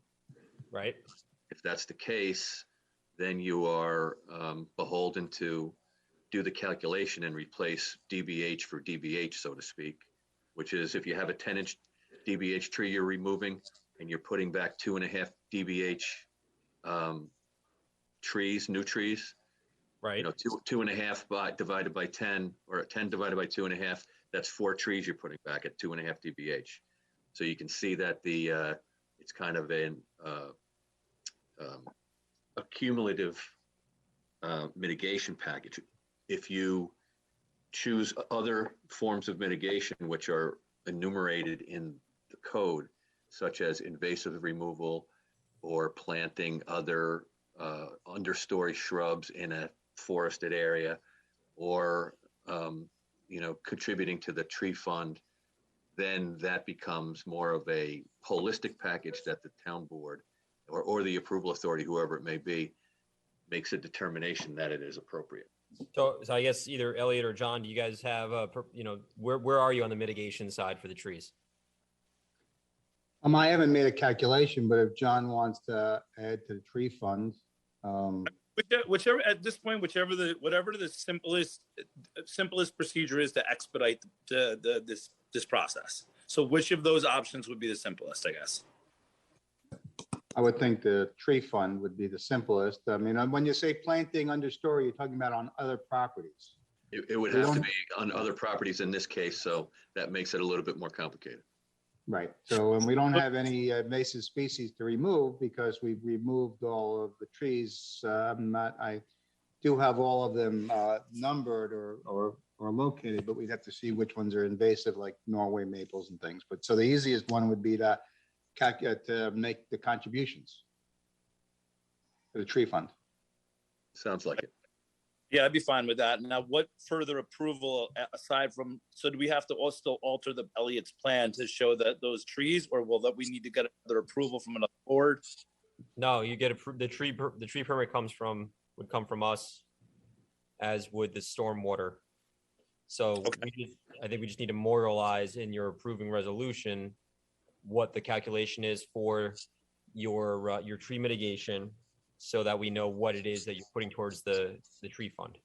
Right. If that's the case, then you are beholden to do the calculation and replace DBH for DBH, so to speak, which is if you have a 10-inch DBH tree you're removing and you're putting back 2.5 DBH trees, new trees, right? 2.5 divided by 10, or 10 divided by 2.5, that's 4 trees you're putting back at 2.5 DBH. So you can see that it's kind of a cumulative mitigation package. If you choose other forms of mitigation, which are enumerated in the code, such as invasive removal or planting other understory shrubs in a forested area, or contributing to the tree fund, then that becomes more of a holistic package that the town board or the approval authority, whoever it may be, makes a determination that it is appropriate. So I guess either Elliot or John, do you guys have, where are you on the mitigation side for the trees? I haven't made a calculation, but if John wants to add to the tree fund, Whichever at this point, whatever the simplest procedure is to expedite this process. So which of those options would be the simplest, I guess? I would think the tree fund would be the simplest. I mean, when you say planting understory, you're talking about on other properties. It would have to be on other properties in this case, so that makes it a little bit more complicated. Right. So, and we don't have any invasive species to remove because we've removed all of the trees. I do have all of them numbered or located, but we'd have to see which ones are invasive, like Norway maples and things. But so the easiest one would be to make the contributions to the tree fund. Sounds like it. Yeah, I'd be fine with that. Now, what further approval aside from, so do we have to also alter the Elliot's plan to show that those trees, or will that we need to get another approval from another board? No, you get the tree permit would come from us, as would the stormwater. So Okay. I think we just need to memorialize in your approving resolution what the calculation is for your tree mitigation, so that we know what it is that you're putting towards the tree fund.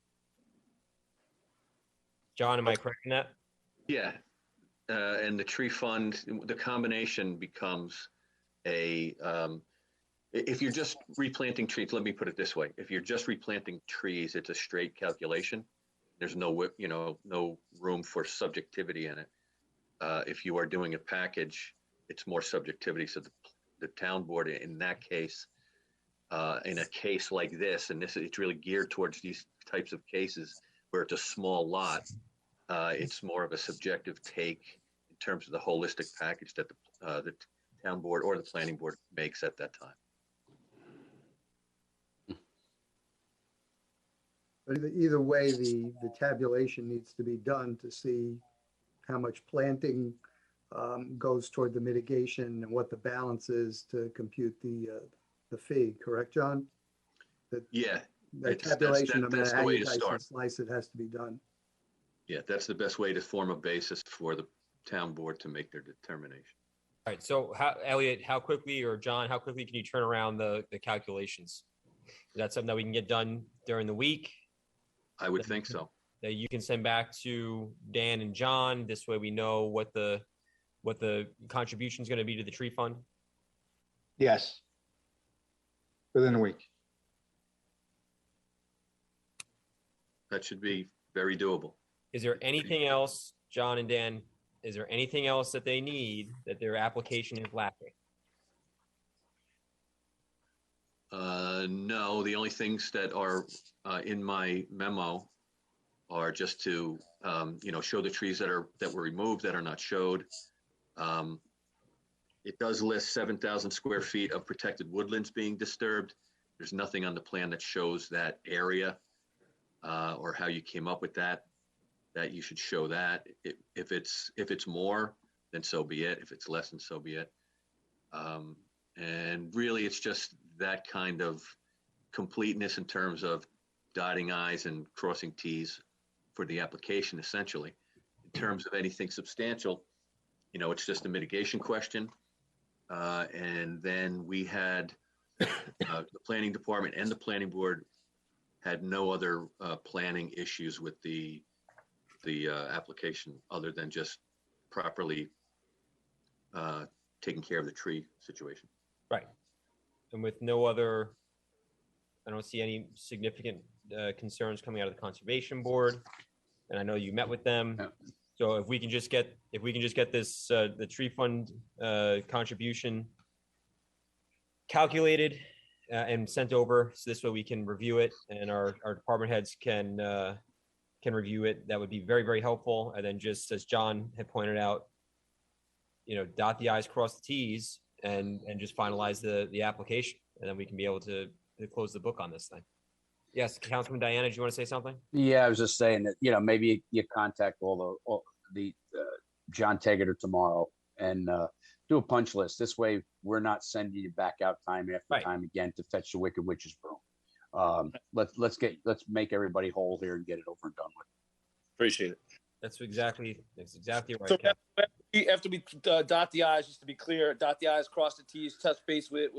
John, am I correct in that? Yeah. And the tree fund, the combination becomes if you're just replanting trees, let me put it this way. If you're just replanting trees, it's a straight calculation. There's no room for subjectivity in it. If you are doing a package, it's more subjectivity. So the town board in that case, in a case like this, and it's really geared towards these types of cases where it's a small lot, it's more of a subjective take in terms of the holistic package that the town board or the planning board makes at that time. But either way, the tabulation needs to be done to see how much planting goes toward the mitigation and what the balance is to compute the fee, correct, John? Yeah. The tabulation, no that's matter the how way you to dice start. and slice it, has to be done. Yeah, that's the best way to form a basis for the town board to make their determination. All right. So, Elliot, how quickly, or John, how quickly can you turn around the calculations? Is that something that we can get done during the week? I would think so. That you can send back to Dan and John. This way, we know what the contribution is going to be to the tree fund. Yes. Within a week. That should be very doable. Is there anything else, John and Dan? Is there anything else that they need that their application is lacking? No, the only things that are in my memo are just to show the trees that were removed that are not showed. It does list 7,000 square feet of protected woodlands being disturbed. There's nothing on the plan that shows that area or how you came up with that you should show that. If it's more, then so be it. If it's less, then so be it. And really, it's just that kind of completeness in terms of dotting I's and crossing T's for the application, essentially. In terms of anything substantial, it's just a mitigation question. And then we had the planning department and the planning board had no other planning issues with the application other than just properly taking care of the tree situation. Right. And with no other, I don't see any significant concerns coming out of the conservation board. And I know you met with them. Yeah. So if we can just get this, the tree fund contribution calculated and sent over, so this way we can review it and our department heads can review it, that would be very, very helpful. And then just as John had pointed out, dot the I's, cross the T's, and just finalize the application. And then we can be able to close the book on this thing. Yes, Councilman Diana, do you want to say something? Yeah, I was just saying that, maybe you contact all the John Tegeter tomorrow and do a punch list. This way we're not sending you back out time after time again to fetch the Wicked Witch's broom. let's make everybody whole here and get it over and done with. Appreciate it. That's exactly right. So Cap. after we dot the i's, just to be clear, dot the i's, cross the t's, touch base with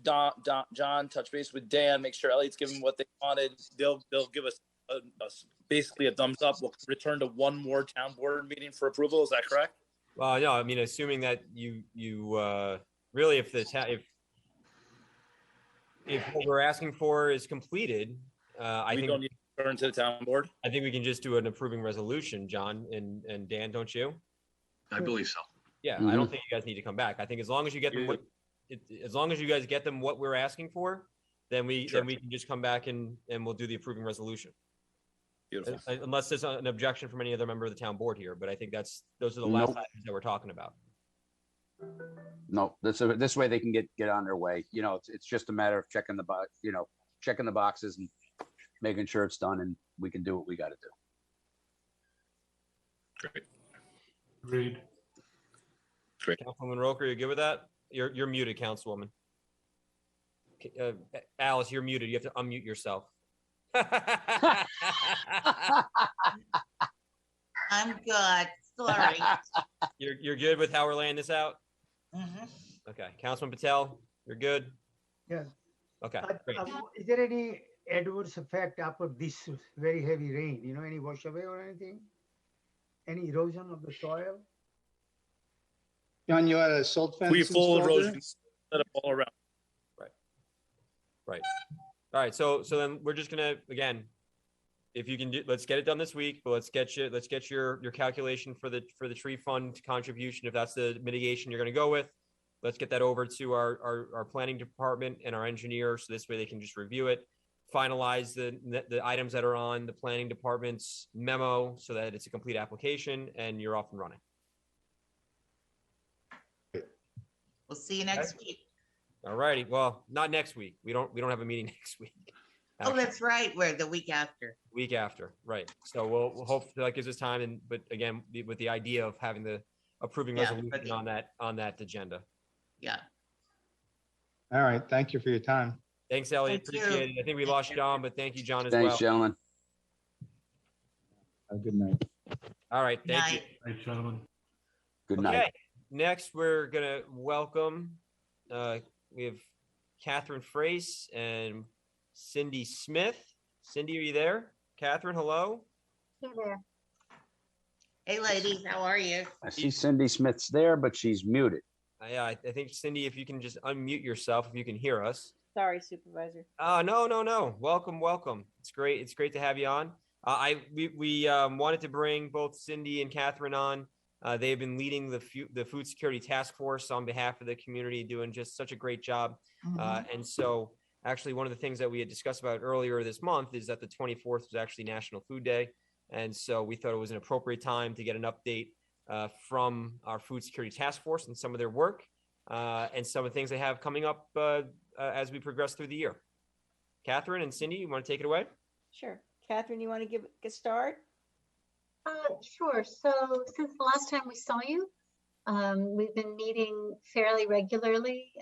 John, touch base with Dan, make sure Elliot's giving what they wanted. They'll give us basically a thumbs up. We'll return to one more town board meeting for approval. Is that correct? Well, no, I mean, assuming that you really, if what we're asking for is completed, I think don't need to turn to the town board. I think we can just do an approving resolution, John and Dan, don't you? I believe so. Yeah, I don't think you guys need to come back. I think as long as you get them as long as you guys get them what we're asking for, then we can just come back and we'll do the approving resolution. Beautiful. Unless there's an objection from any other member of the town board here, but I think those are the last items that we're talking about. No, this way they can get on their way. You know, it's just a matter of checking the boxes and making sure it's done, and we can do what we got to do. Great. Agreed. Great. Councilwoman Roker, you good with that? You're muted, Councilwoman. Alice, you're muted. You have to unmute yourself. I'm good. Sorry. You're good with how we're laying this out? Mhm. Okay. Councilman Patel, you're good? Yes. Okay, great. Is there any adverse effect after this very heavy rain? You know, any wash away or anything? Any erosion of the soil? John, you had a silt fence We full installed there? erosion set up all around. Right. All right. So then we're just gonna, again, if you can do, let's get it done this week, but let's get your calculation for the tree fund contribution. If that's the mitigation you're gonna go with, let's get that over to our planning department and our engineer. So this way they can just review it, finalize the items that are on the planning department's memo so that it's a complete application and you're off and running. We'll see you next week. All righty. Well, not next week. We don't have a meeting next week. Oh, that's right. We're the week after. Week after, right? So we'll hope that gives us time, but again, with the idea of having the approving resolution on that agenda. Yeah. All right, thank you for your time. Thanks, Elliot. Thank you. Appreciate it. I think we lost John, but thank you, John, as well. Thanks, gentlemen. Have a good night. All right, thank Night. you. Right, gentlemen. Good Okay, night. next we're gonna welcome. We have Catherine Frase and Cindy Smith. Cindy, are you there? Catherine, hello. Hey there. Hey, ladies, how are you? I see Cindy Smith's there, but she's muted. Yeah, I think Cindy, if you can just unmute yourself, if you can hear us. Sorry, Supervisor. No. Welcome. It's great. It's great to have you on. We wanted to bring both Cindy and Catherine on. They have been leading the food security task force on behalf of the community, doing just such a great job. And so actually one of the things that we had discussed about earlier this month is that the 24th was actually National Food Day. And so we thought it was an appropriate time to get an update from our food security task force and some of their work and some of the things they have coming up as we progress through the year. Catherine and Cindy, you want to take it away? Sure. Catherine, you want to get started? Sure. So since the last time we saw you, we've been meeting fairly regularly.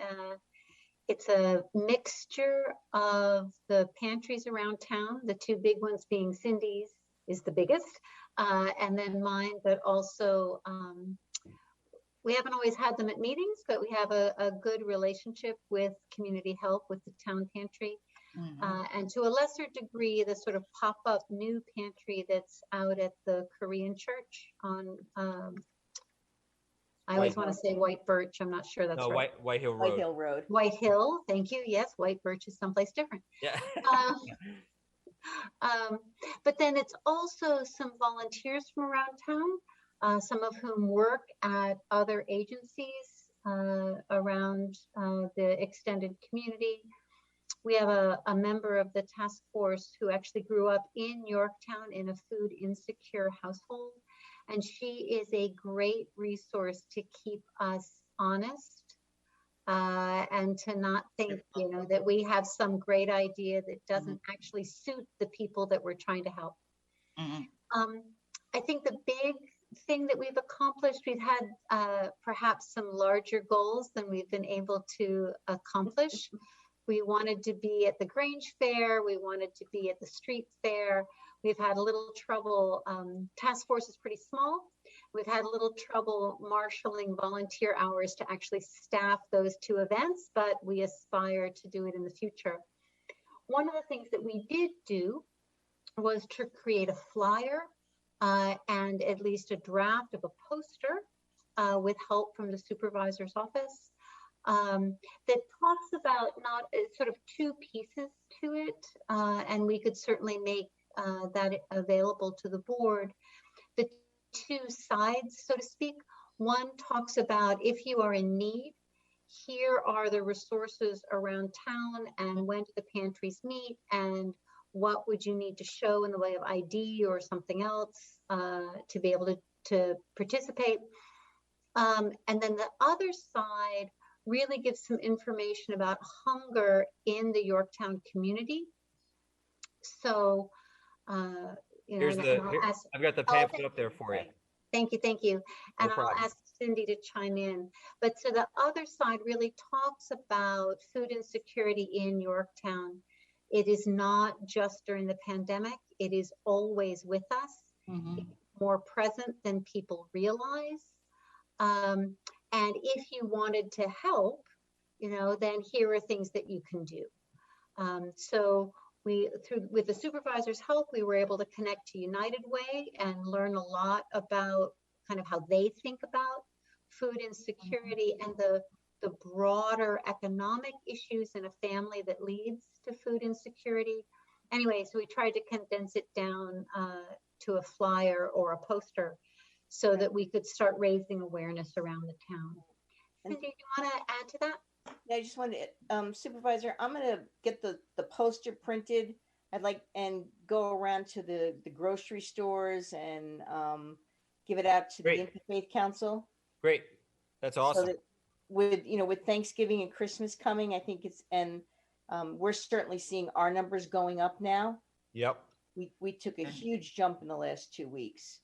It's a mixture of the pantries around town, the two big ones being Cindy's is the biggest, and then mine, but also we haven't always had them at meetings, but we have a good relationship with community help with the town pantry. And to a lesser degree, the sort of pop-up new pantry that's out at the Korean church on, I always want to say White Birch. I'm not sure that's right. White Hill Road. White Hill Road. White Hill, thank you. Yes, White Birch is someplace different. Yeah. But then it's also some volunteers from around town, some of whom work at other agencies around the extended community. We have a member of the task force who actually grew up in Yorktown in a food insecure household. And she is a great resource to keep us honest and to not think, that we have some great idea that doesn't actually suit the people that we're trying to help. I think the big thing that we've accomplished, we've had perhaps some larger goals than we've been able to accomplish. We wanted to be at the Grange Fair. We wanted to be at the street fair. We've had a little trouble. Task force is pretty small. We've had a little trouble marshaling volunteer hours to actually staff those two events, but we aspire to do it in the future. One of the things that we did do was to create a flyer and at least a draft of a poster with help from the supervisor's office that talks about not sort of two pieces to it, and we could certainly make that available to the board. The two sides, so to speak. One talks about if you are in need, here are the resources around town and when do the pantries meet and what would you need to show in the way of ID or something else to be able to participate. And then the other side really gives some information about hunger in the Yorktown community. So, you know, I've got the pamphlet up there for you. Thank you, thank you. And No I'll ask Cindy to chime in. But so the other side really talks about food insecurity in Yorktown. It is not just during the pandemic, it is always with us. It's more present than people realize. And if you wanted to help, you know, then here are things that you can do. So with the supervisor's help, we were able to connect to United Way and learn a lot about kind of how they think about food insecurity and the broader economic issues in a family that leads to food insecurity. Anyway, so we tried to condense it down to a flyer or a poster so that we could start raising awareness around the town. Cindy, do you want to add to that? Yeah, I just wanted to, Supervisor, I'm going to get the poster printed. I'd like, and go around to the grocery stores and give it out to the Interfaith Council. Great. That's awesome. So that with Thanksgiving and Christmas coming, I think and we're certainly seeing our numbers going up now. Yep. We took a huge jump in the last 2 weeks.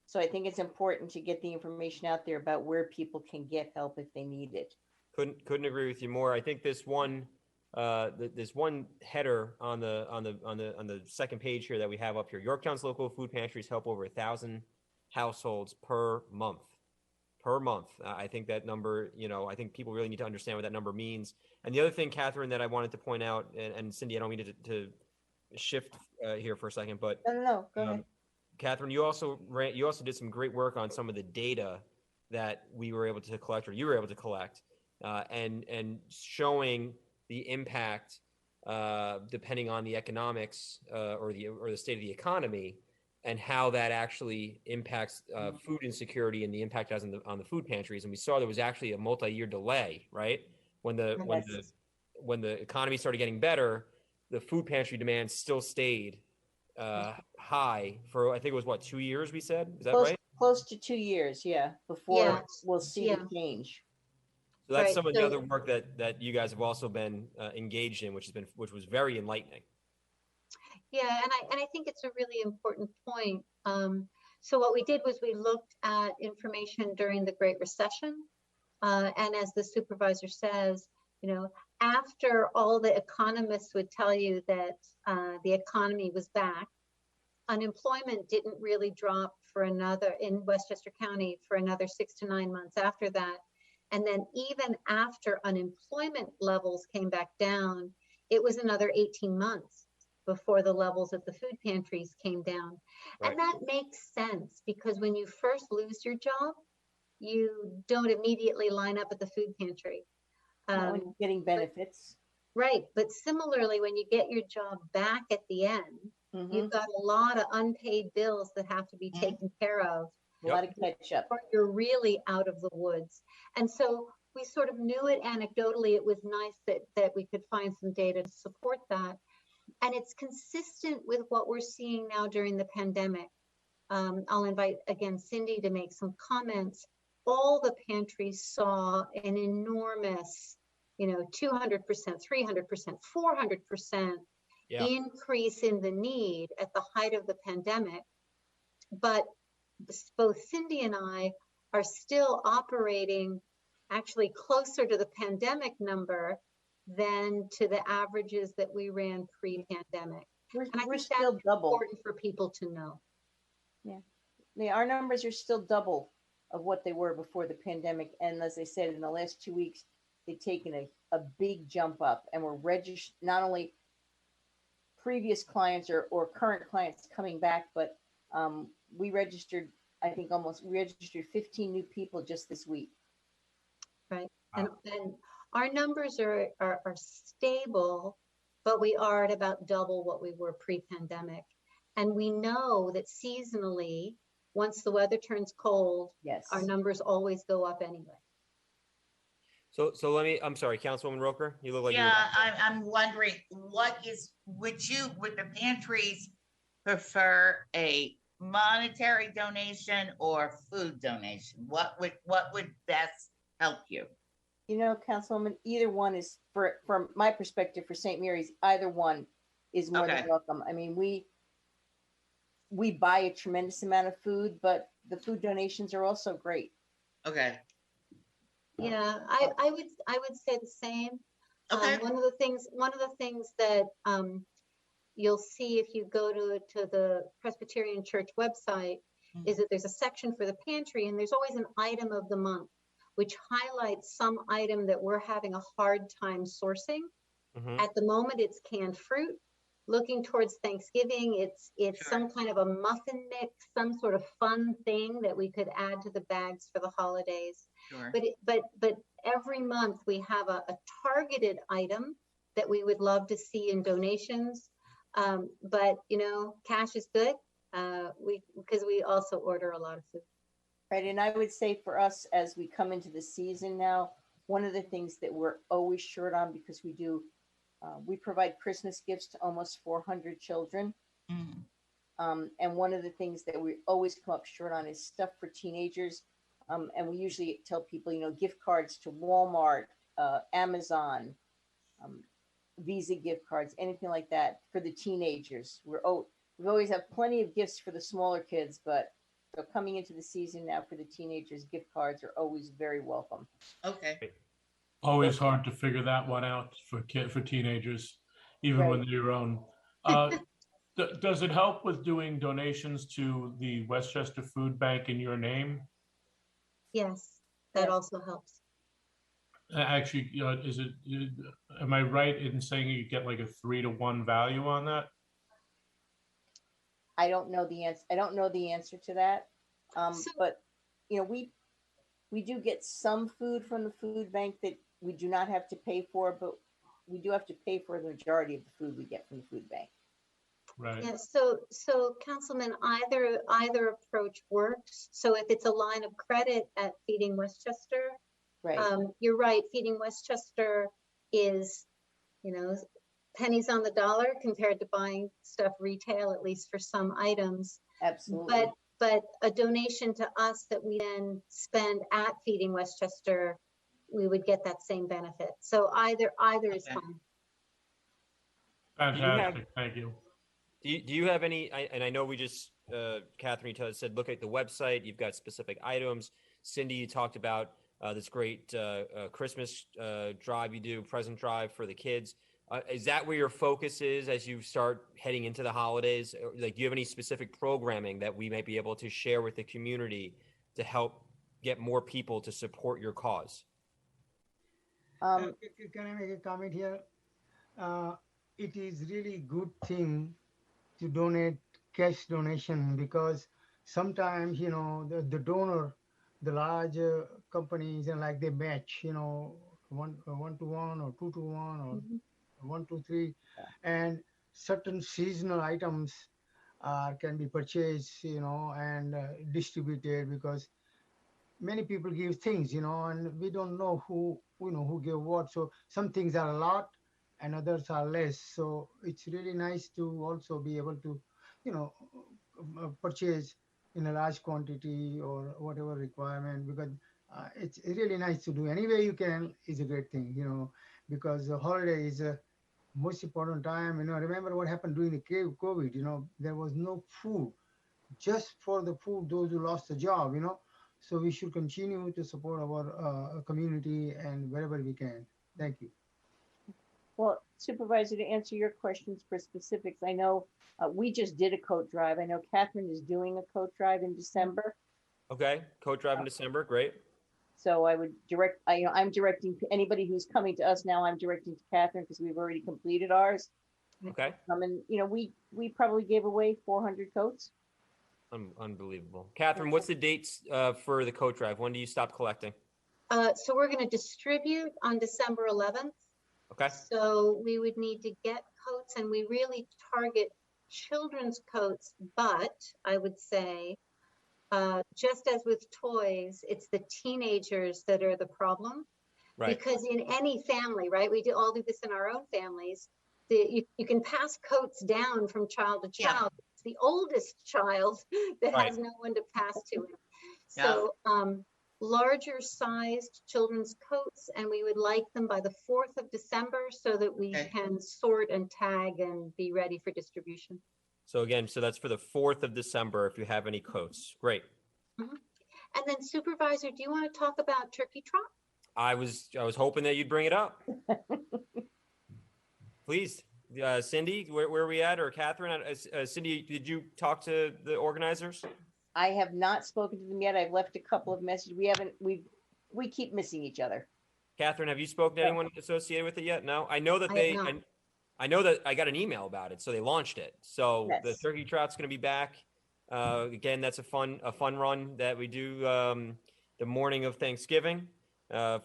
So I think it's important to get the information out there about where people can get help if they need it. Couldn't agree with you more. I think this one header on the second page here that we have up here, Yorktown's local food pantries help over 1,000 households per month. I think that number, I think people really need to understand what that number means. And the other thing, Catherine, that I wanted to point out, and Cindy, I don't mean to shift here for a second, but no, go ahead. Catherine, you also did some great work on some of the data that we were able to collect, or you were able to collect, and showing the impact depending on the economics or the state of the economy, and how that actually impacts food insecurity and the impact it has on the food pantries. And we saw there was actually a multi-year delay, right? When the economy started getting better, the food pantry demand still stayed high for, I think it was 2 years, we said? Is that right? Close to 2 years, yeah, before we'll see the change. So that's some of the other work that you guys have also been engaged in, which was very enlightening. Yeah, and I think it's a really important point. So what we did was we looked at information during the Great Recession, and as the supervisor says, after all the economists would tell you that the economy was back, unemployment didn't really drop in Westchester County for another 6 to 9 months after that. And then even after unemployment levels came back down, it was another 18 months before the levels at the food pantries came down. Right. And that makes sense because when you first lose your job, you don't immediately line up at the food pantry. When you're getting benefits. Right. But similarly, when you get your job back at the end, you've got a lot of unpaid bills that have to be taken care of. A lot of catch up. Or you're really out of the woods. And so we sort of knew it anecdotally. It was nice that we could find some data to support that. And it's consistent with what we're seeing now during the pandemic. I'll invite again Cindy to make some comments. All the pantries saw an enormous, 200%, 300%, 400% increase in the need at the height of the pandemic. But both Cindy and I are still operating actually closer to the pandemic number than to the averages that we ran pre-pandemic. And I We're think still that's double. important for people to know. Yeah, our numbers are still double of what they were before the pandemic. And as I said, in the last 2 weeks, they've taken a big jump up, and we're registered, not only previous clients or current clients coming back, but we registered, I think we registered 15 new people just this week. Right. And our numbers are stable, but we are at about double what we were pre-pandemic. And we know that seasonally, once the weather turns cold, yes, our numbers always go up anyway. So I'm sorry, Councilwoman Roker, you look like I'm wondering, would the pantries prefer a monetary donation or food donation? What would best help you? You know, Councilwoman, either one is, from my perspective, for St. Mary's, either one is more than welcome. I mean, we buy a tremendous amount of food, but the food donations are also great. Okay. Yeah, I would say the same. Okay. One of the things that you'll see if you go to the Presbyterian Church website is that there's a section for the pantry, and there's always an item of the month, which highlights some item that we're having a hard time sourcing. At the moment, it's canned fruit. Looking towards Thanksgiving, it's some kind of a muffin mix, some sort of fun thing that we could add to the bags for the holidays. Sure. But every month we have a targeted item that we would love to see in donations. But you know, cash is good. Because we also order a lot of food. Right, and I would say for us, as we come into the season now, one of the things that we're always short on, because we provide Christmas gifts to almost 400 children. And one of the things that we always come up short on is stuff for teenagers. And we usually tell people, you know, gift cards to Walmart, Amazon, Visa gift cards, anything like that for the teenagers. We always have plenty of gifts for the smaller kids, but so coming into the season now for the teenagers, gift cards are always very welcome. Okay. Always hard to figure that one out for teenagers, even when they're your own. Does it help with doing donations to the Westchester Food Bank in your name? Yes, that also helps. Actually, am I right in saying you get like a 3-to-1 value on that? I don't know the answer. I don't know the answer to that. But you know, we do get some food from the food bank that we do not have to pay for, but we do have to pay for the majority of the food we get from the food bank. Right. Yeah. So Councilman, either approach works. So if it's a line of credit at Feeding Westchester, you're right. Feeding Westchester is, you know, pennies on the dollar compared to buying stuff retail, at least for some items. Absolutely. But a donation to us that we then spend at Feeding Westchester, we would get that same benefit. So either is fine. Fantastic. Thank you. Do you have any, and I know we just, Catherine said, look at the website, you've got specific items. Cindy, you talked about this great Christmas drive you do, present drive for the kids. Is that where your focus is as you start heading into the holidays? Like, do you have any specific programming that we might be able to share with the community to help get more people to support your cause? Can I make a comment here? It is really good thing to donate cash donation, because sometimes, you know, the donor, the large companies, and like they match, you know, 1-to-1 or 2-to-1 or 1-to-3, and certain seasonal items can be purchased, you know, and distributed, because many people give things, you know, and we don't know who give what. So some things are a lot and others are less. So it's really nice to also be able to, you know, purchase in a large quantity or whatever requirement, because it's really nice to do. Any way you can is a great thing, you know, because the holiday is a most important time. You know, remember what happened during the COVID, you know, there was no food, just for the food, those who lost the job, you know. So we should continue to support our community and wherever we can. Thank you. Well, Supervisor, to answer your questions for specifics, I know we just did a coat drive. I know Catherine is doing a coat drive in December. Okay, coat drive in December, great. So I would direct, I'm directing anybody who's coming to us now, I'm directing to Catherine because we've already completed ours. Okay. And we probably gave away 400 coats. Unbelievable. Catherine, what's the dates for the coat drive? When do you stop collecting? So we're going to distribute on December 11th. Okay. So we would need to get coats, and we really target children's coats, but I would say, just as with toys, it's the teenagers that are the problem. Right. Because in any family, right, we all do this in our own families, you can pass coats down from child to child. Yeah. It's the oldest child that has no one to pass to him. So larger sized children's coats, and we would like them by the 4th of December so that we can sort and tag and be ready for distribution. So again, so that's for the 4th of December if you have any coats. Great. Mm-hmm. And then Supervisor, do you want to talk about turkey trot? I was hoping that you'd bring it up. Please, Cindy, where are we at? Or Catherine? Cindy, did you talk to the organizers? I have not spoken to them yet. I've left a couple of messages. We keep missing each other. Catherine, have you spoken to anyone associated with it yet? No, I know that I know that I got an email about it, so they launched it. So the turkey trot's going to be back. Again, that's a fun run that we do the morning of Thanksgiving.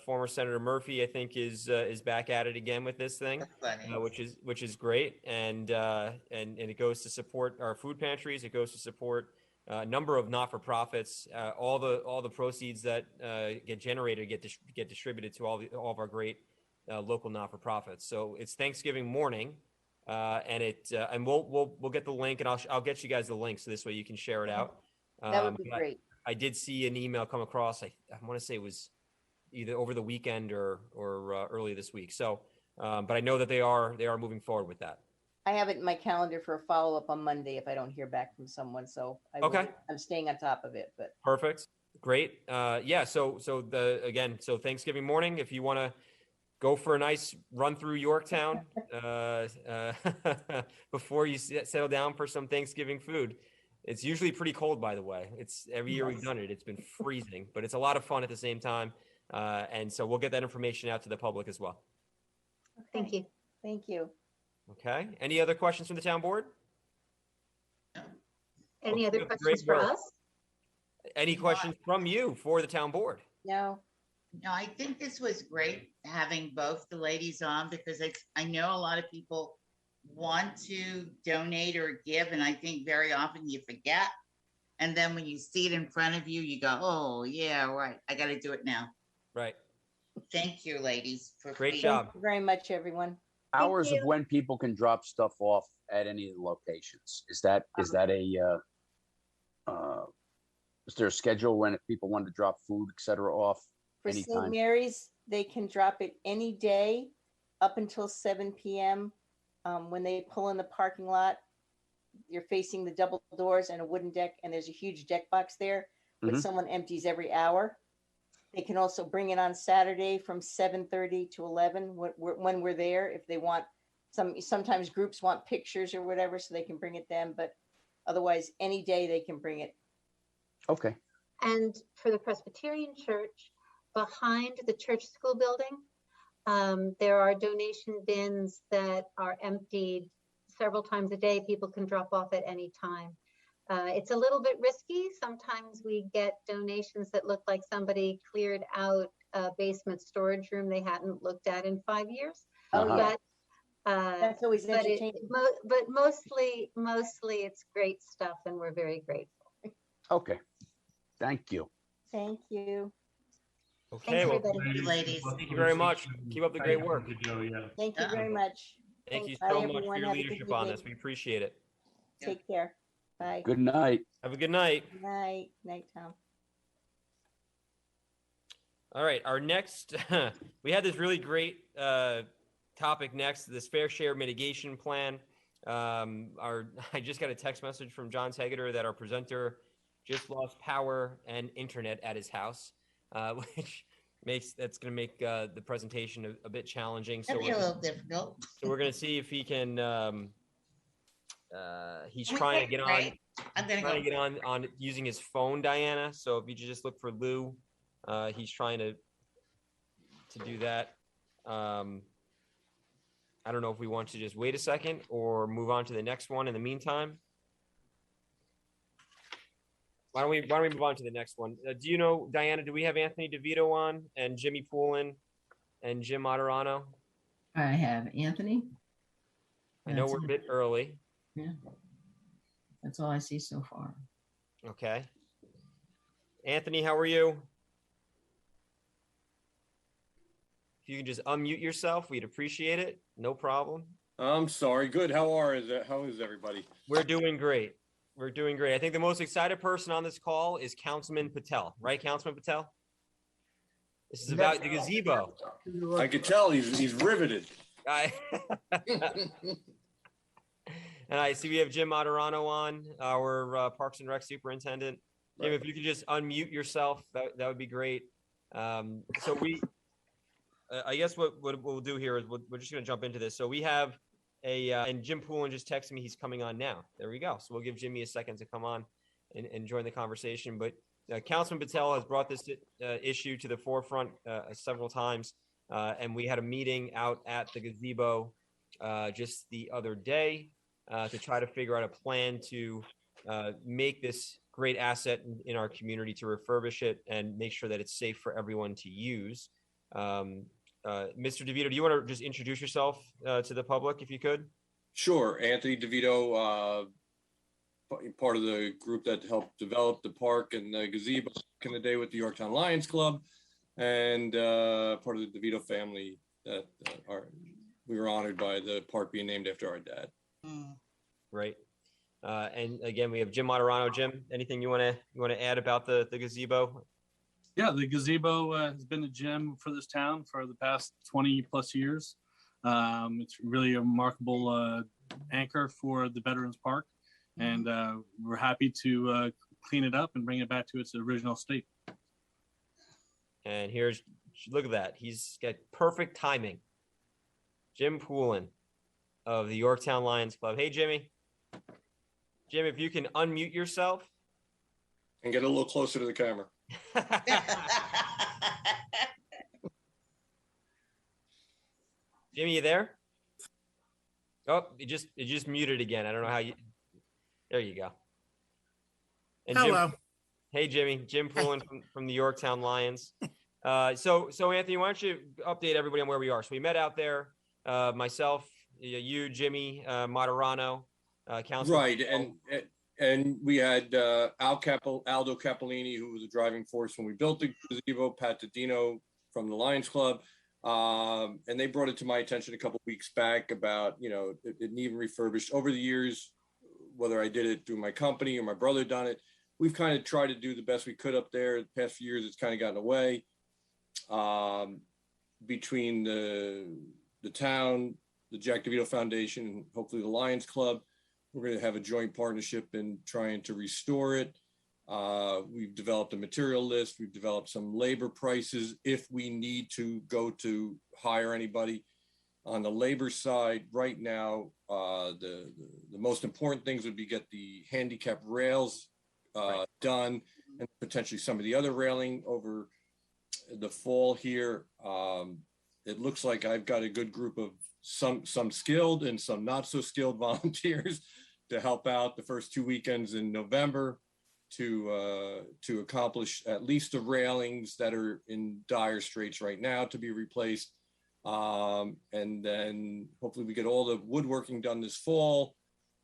Former Senator Murphy, I think, is back at it again with this thing, which is great, and it goes to support our food pantries. It goes to support a number of not-for-profits. All the proceeds that get generated get distributed to all of our great local not-for-profits. So it's Thanksgiving morning, and we'll get the link, and I'll get you guys the link so this way you can share it out. That would be great. I did see an email come across. I want to say it was either over the weekend or early this week. So, but I know that they are moving forward with that. I have it in my calendar for a follow-up on Monday if I don't hear back from someone. So I'm staying on top of it. But perfect, great. So Thanksgiving morning, if you want to go for a nice run through Yorktown before you settle down for some Thanksgiving food. It's usually pretty cold, by the way. It's every year we've done it. It's been freezing, but it's a lot of fun at the same time. And so we'll get that information out to the public as well. Thank you. Thank you. Okay. Any other questions from the town board? Any other questions for us? Any questions from you for the town board? No. No, I think this was great having both the ladies on because I know a lot of people want to donate or give, and I think very often you forget. And then when you see it in front of you, you go, oh, yeah, right. I got to do it now. Right. Thank you, ladies. Great job. Thank you very much, everyone. Hours of when people can drop stuff off at any of the locations. Is there a schedule when if people want to drop food, et cetera, off For anytime? St. Mary's, they can drop it any day up until 7 p.m. When they pull in the parking lot, you're facing the double doors and a wooden deck, and there's a huge deck box there, but someone empties every hour. They can also bring it on Saturday from 7:30 to 11 when we're there. If they want sometimes groups want pictures or whatever, so they can bring it then, but otherwise any day they can bring it. Okay. And for the Presbyterian Church, behind the church school building, there are donation bins that are emptied several times a day. People can drop off at any time. It's a little bit risky. Sometimes we get donations that look like somebody cleared out a basement storage room they hadn't looked at in 5 years. But that's always entertaining. But mostly it's great stuff, and we're very grateful. Okay. Thank you. Thank you. Okay. Thank you, ladies. Thank you very much. Keep up the great work. Thank you very much. Thank you Bye, so much for everyone. your Have a good leadership on evening. this. We appreciate it. Take care. Bye. Good night. Have a good night. Good night. Night, Tom. All right. Our next, we had this really great topic next, this fair share mitigation plan. I just got a text message from John Tegeter that our presenter just lost power and internet at his house, which That's going to make the presentation a bit challenging. So That'd be a little difficult. So we're going to see if he can. He's Can we trying to take get a on. break? I'm gonna Trying go. to get on using his phone, Diana. So if you just look for Lou, he's trying to do that. I don't know if we want to just wait a second or move on to the next one in the meantime. Why don't we move on to the next one? Do you know, Diana, do we have Anthony DeVito on and Jimmy Poulin and Jim Moderano? I have Anthony. I know That's we're a it. bit early. Yeah. That's all I see so far. Okay. Anthony, how are you? If you can just unmute yourself, we'd appreciate it. No problem. I'm sorry. Good. How is everybody? We're doing great. We're doing great. I think the most excited person on this call is Councilman Patel, right, Councilman Patel? This is about the gazebo. I could tell he's riveted. And I see we have Jim Moderano on, our Parks and Rec Superintendent. Jim, if you could just unmute yourself, that would be great. So I guess what we'll do here is we're just going to jump into this. So we have and Jim Poulin just texted me he's coming on now. There we go. So we'll give Jimmy a second to come on and join the conversation. But Councilman Patel has brought this issue to the forefront several times. And we had a meeting out at the gazebo just the other day to try to figure out a plan to make this great asset in our community, to refurbish it and make sure that it's safe for everyone to use. Mr. DeVito, do you want to just introduce yourself to the public, if you could? Sure. Anthony DeVito, part of the group that helped develop the park and the gazebo back in the day with the Yorktown Lions Club, and part of the DeVito family that we were honored by the park being named after our dad. Right. And again, we have Jim Moderano. Jim, anything you want to add about the gazebo? Yeah, the gazebo has been a gem for this town for the past 20 plus years. It's really a remarkable anchor for the Veterans Park, and we're happy to clean it up and bring it back to its original state. And look at that. He's got perfect timing. Jim Poulin of the Yorktown Lions Club. Hey, Jimmy. Jim, if you can unmute yourself. And get a little closer to the camera. Jimmy, you there? Oh, it just muted again. I don't know how you. There you go. And hello. Jim, hey, Jimmy. Jim Poulin from the Yorktown Lions. So Anthony, why don't you update everybody on where we are? So we met out there. Myself, you, Jimmy, Moderano, Council. Right, and we had Aldo Capolini, who was the driving force when we built the gazebo, Pat Tadino from the Lions Club. And they brought it to my attention a couple of weeks back about, it needing refurbished. Over the years, whether I did it through my company or my brother done it, we've kind of tried to do the best we could up there. The past few years, it's kind of gotten away. Between the town, the Jack DeVito Foundation, and hopefully the Lions Club, we're going to have a joint partnership in trying to restore it. We've developed a material list. We've developed some labor prices if we need to go to hire anybody. On the labor side, right now, the most important things would be get the handicap rails done, and potentially some of the other railing over the fall here. It looks like I've got a good group of some skilled and some not so skilled volunteers to help out the first 2 weekends in November to accomplish at least the railings that are in dire straits right now to be replaced. And then hopefully we get all the woodworking done this fall.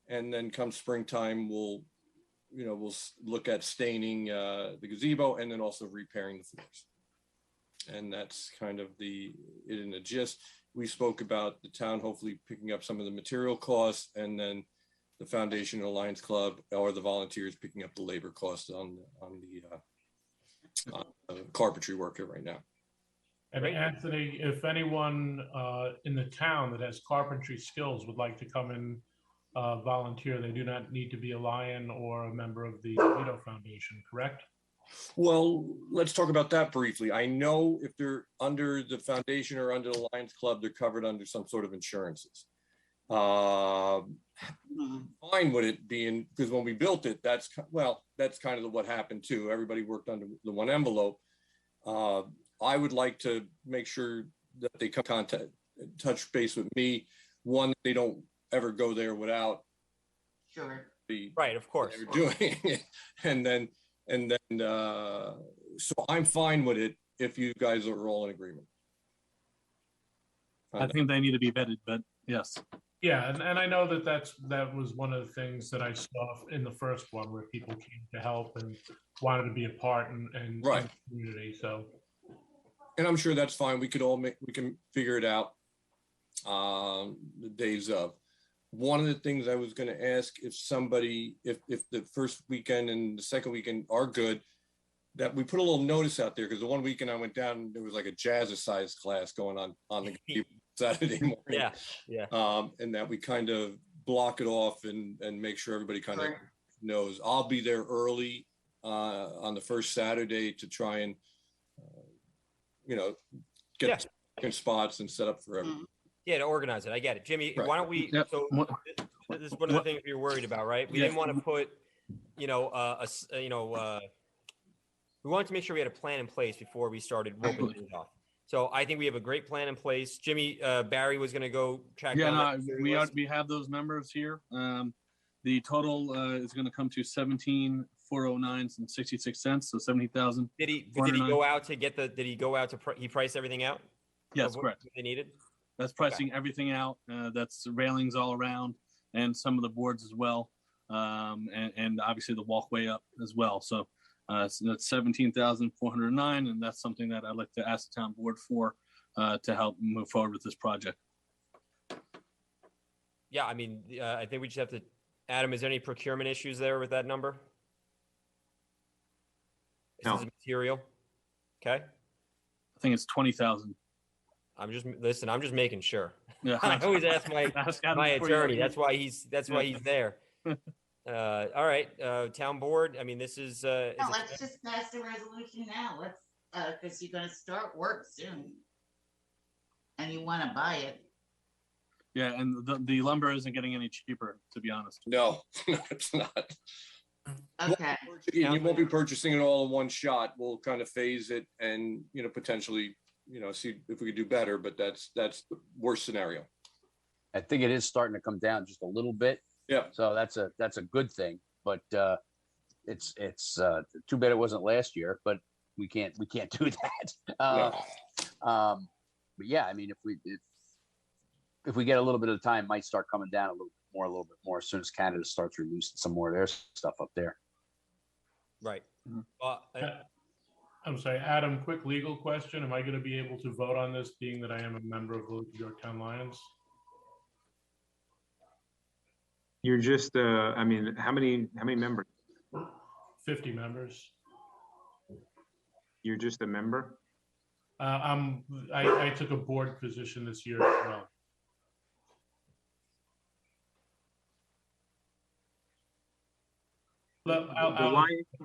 And then come springtime, we'll look at staining the gazebo and then also repairing the floors. And that's kind of it in a gist. We spoke about the town hopefully picking up some of the material costs, and then the Foundation and Lions Club or the volunteers picking up the labor costs on the carpentry work right now. And Anthony, if anyone in the town that has carpentry skills would like to come and volunteer, they do not need to be a Lion or a member of the DeVito Foundation, correct? Well, let's talk about that briefly. I know if they're under the foundation or under the Lions Club, they're covered under some sort of insurances. Fine with it being, because when we built it, that's kind of what happened too. Everybody worked under the one envelope. I would like to make sure that they touch base with me. One, they don't ever go there without right, of course, they're doing it. And then so I'm fine with it if you guys are all in agreement. I think they need to be vetted, but yes. Yeah, and I know that was one of the things that I saw in the first one where people came to help and wanted to be a part and right in the community. So, and I'm sure that's fine. We can figure it out. The days of. One of the things I was going to ask if the first weekend and the second weekend are good, that we put a little notice out there, because the one weekend I went down, there was like a jazzercise class going on the Saturday morning. Yeah. And that we kind of block it off and make sure everybody kind of knows. I'll be there early on the first Saturday to try and get spots and set up for everyone. Yeah, to organize it. I get it. Jimmy, why don't we, so this is one of the things we were worried about, right? We didn't want to put, we wanted to make sure we had a plan in place before we started roping things off. So I think we have a great plan in place. Jimmy, Barry was going to go track down. Yeah, we have those numbers here. The total is going to come to $17,409.66. So 70,000. Did he go out to get he priced everything out? Yes, correct. They needed? That's pricing everything out. That's railings all around and some of the boards as well. And obviously the walkway up as well. So that's 17,409. And that's something that I'd like to ask the town board for to help move forward with this project. Yeah, I mean, I think we just have to, Adam, is there any procurement issues there with that number? No. This is material. Okay. I think it's 20,000. I'm just making sure. Yeah. I always ask my attorney. That's why he's there. All right, town board. I mean, this is. Let's just pass the resolution now. Let's, because you're going to start work soon, and you want to buy it. Yeah, and the lumber isn't getting any cheaper, to be honest. No, it's not. Okay. You won't be purchasing it all in one shot. We'll kind of phase it and potentially. See if we could do better, but that's the worst scenario. I think it is starting to come down just a little bit. Yeah. So that's a good thing, but it's too bad it wasn't last year, but we can't do that. But yeah, I mean, if we get a little bit of time, it might start coming down a little bit more as soon as Canada starts releasing some more of their stuff up there. Right. I'm sorry, Adam, quick legal question. Am I going to be able to vote on this, being that I am a member of the Yorktown Lions? You're just, I mean, how many members? 50 members. You're just a member? I took a board position this year as well.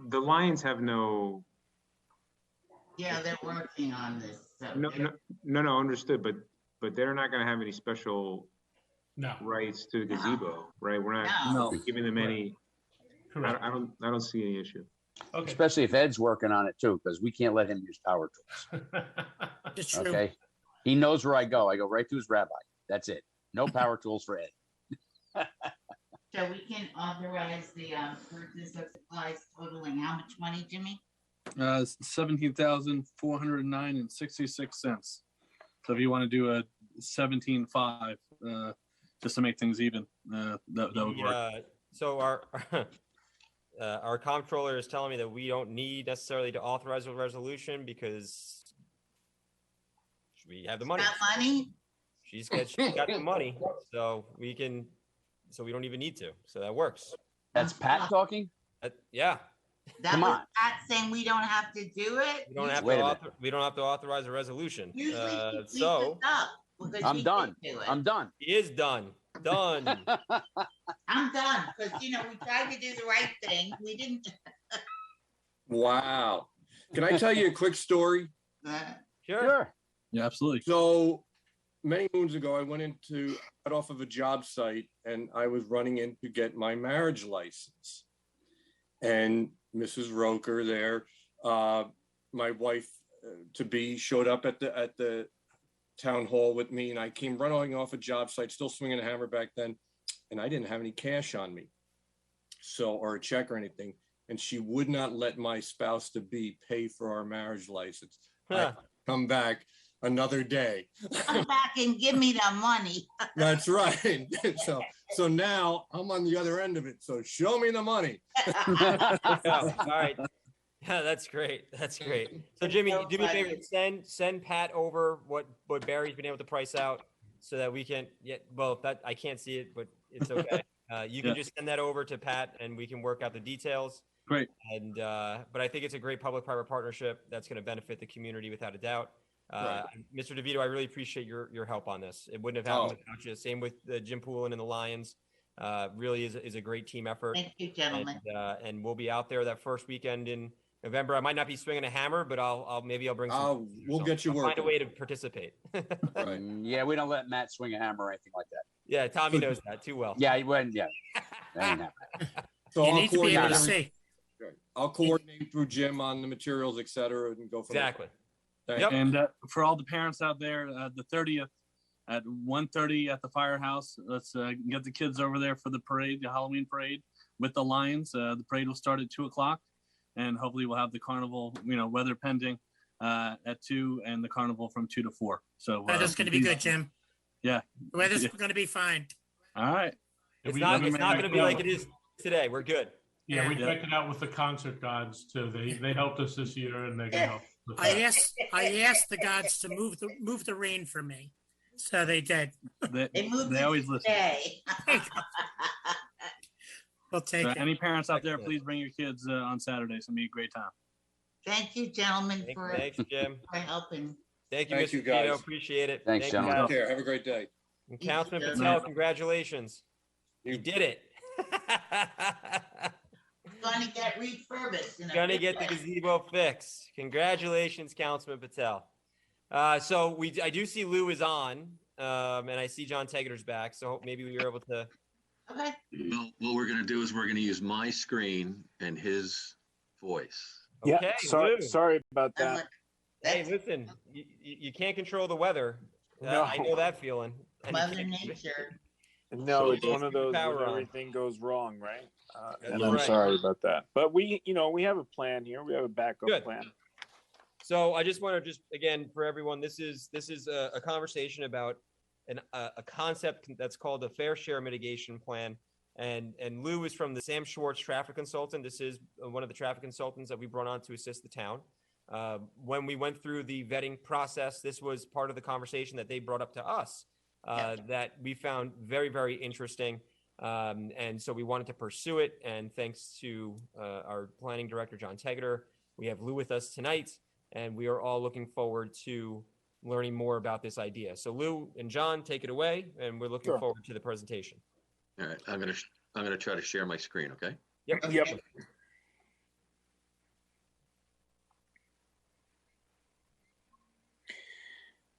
The Lions have no. Yeah, they're working on this. So No, understood. But they're not going to have any special No. rights to the gazebo, right? We're not giving them any. Correct. I don't see any issue. Okay. Especially if Ed's working on it too, because we can't let him use power tools. It's true. Okay. He knows where I go. I go right to his rabbi. That's it. No power tools for Ed. So we can authorize the purchase of supplies totaling how much money, Jimmy? 17,409.66. So if you want to do a 17.5, just to make things even, that would work. So our comptroller is telling me that we don't need necessarily to authorize a resolution because we have the money. Got money? She's got the money, so we don't even need to. So that works. That's Pat talking? Yeah. That Come was on. Pat saying we don't have to do it. We don't have to authorize a resolution. Usually so I'm done. I'm done. He is done. Done. I'm done because we tried to do the right thing. We didn't. Wow. Can I tell you a quick story? Sure. Yeah, absolutely. So many moons ago, I went got off of a job site and I was running in to get my marriage license. And Mrs. Roker there, my wife to be, showed up at the town hall with me, and I came running off a job site, still swinging a hammer back then, and I didn't have any cash on me, or a check or anything, and she would not let my spouse to be pay for our marriage license. I come back another day. Come back and give me the money. That's right. So now I'm on the other end of it. So show me the money. All right. Yeah, that's great. That's great. So Jimmy, do me a favor, send Pat over what Barry's been able to price out so that we can I can't see it, but it's okay. You can just send that over to Pat and we can work out the details. Great. And but I think it's a great public-private partnership that's going to benefit the community without a doubt. Right. Mr. DeVito, I really appreciate your help on this. It wouldn't have happened without you. Same with Jim Poulin and the Lions. Really is a great team effort. Thank you, gentlemen. And we'll be out there that first weekend in November. I might not be swinging a hammer, but I'll bring some. We'll get you working. Find a way to participate. Right. Yeah, we don't let Matt swing a hammer or anything like that. Yeah, Tommy knows that too well. Yeah, he went. Yeah, that ain't happening. So You need to be able to see. I'll coordinate through Jim on the materials, et cetera, and go from Exactly. there. Yep. And for all the parents out there, the 30th at 1:30 at the firehouse. Let's get the kids over there for the parade, the Halloween parade with the Lions. The parade will start at 2:00, and hopefully we'll have the carnival, weather pending, at 2, and the carnival from 2 to 4. So Weather's going to be good, Jim. Yeah. The weather's going to be fine. All right. It's not going to be like it is today. We're good. Yeah, we checked it out with the concert gods too. They helped us this year, and they're gonna help. I asked the gods to move the rain for me, so they did. They moved they always listen. We'll take it. Any parents out there, please bring your kids on Saturday. It's gonna be a great time. Thank you, gentlemen, Thanks, Jim. for helping. Thank you, Thank Mr. you, guys. Tito. Appreciate it. Thanks, Thank gentlemen. you, Take care. Have a great day. And Councilman You too. Patel, congratulations. You did it. Going to get refurbished. In a Gonna big get the way. gazebo fixed. Congratulations, Councilman Patel. So I do see Lou is on, and I see John Tegeter's back. So maybe we were able to. Okay. Well, what we're gonna do is we're gonna use my screen and his voice. Okay, Yeah, sorry about I'm that. like, Hey, that's listen, you can't control the weather. No. I know that feeling. And you Mother can't- Nature. No, So it's one of those power when on. everything goes wrong, right? That's And I'm right. sorry about that. But we have a plan here. We have a backup Good. plan. So I just want to again for everyone, this is a conversation about a concept that's called a fair share mitigation plan. And Lou is from the Sam Schwartz traffic consultant. This is one of the traffic consultants that we brought on to assist the town. When we went through the vetting process, this was part of the conversation that they brought up to us that we found very, very interesting. And so we wanted to pursue it. And thanks to our planning director, John Tegeter, we have Lou with us tonight. And we are all looking forward to learning more about this idea. So Lou and John, take it away. And we're looking forward to the presentation. All right, I'm gonna try to share my screen, okay? Yep. Okay. Yep.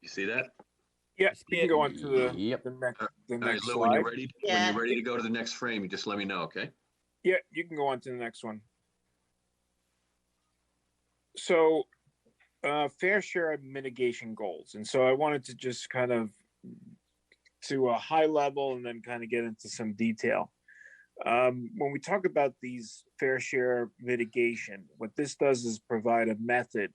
You see that? Yeah, we can go on to the, Yep. the next, the All right, next Lou, when slide. you're ready, Yeah. when you're ready to go to the next frame, you just let me know, okay? Yeah, you can go on to the next one. So, fair share of mitigation goals. And so I wanted to just kind of to a high level and then kind of get into some detail. When we talk about these fair share mitigation, what this does is provide a method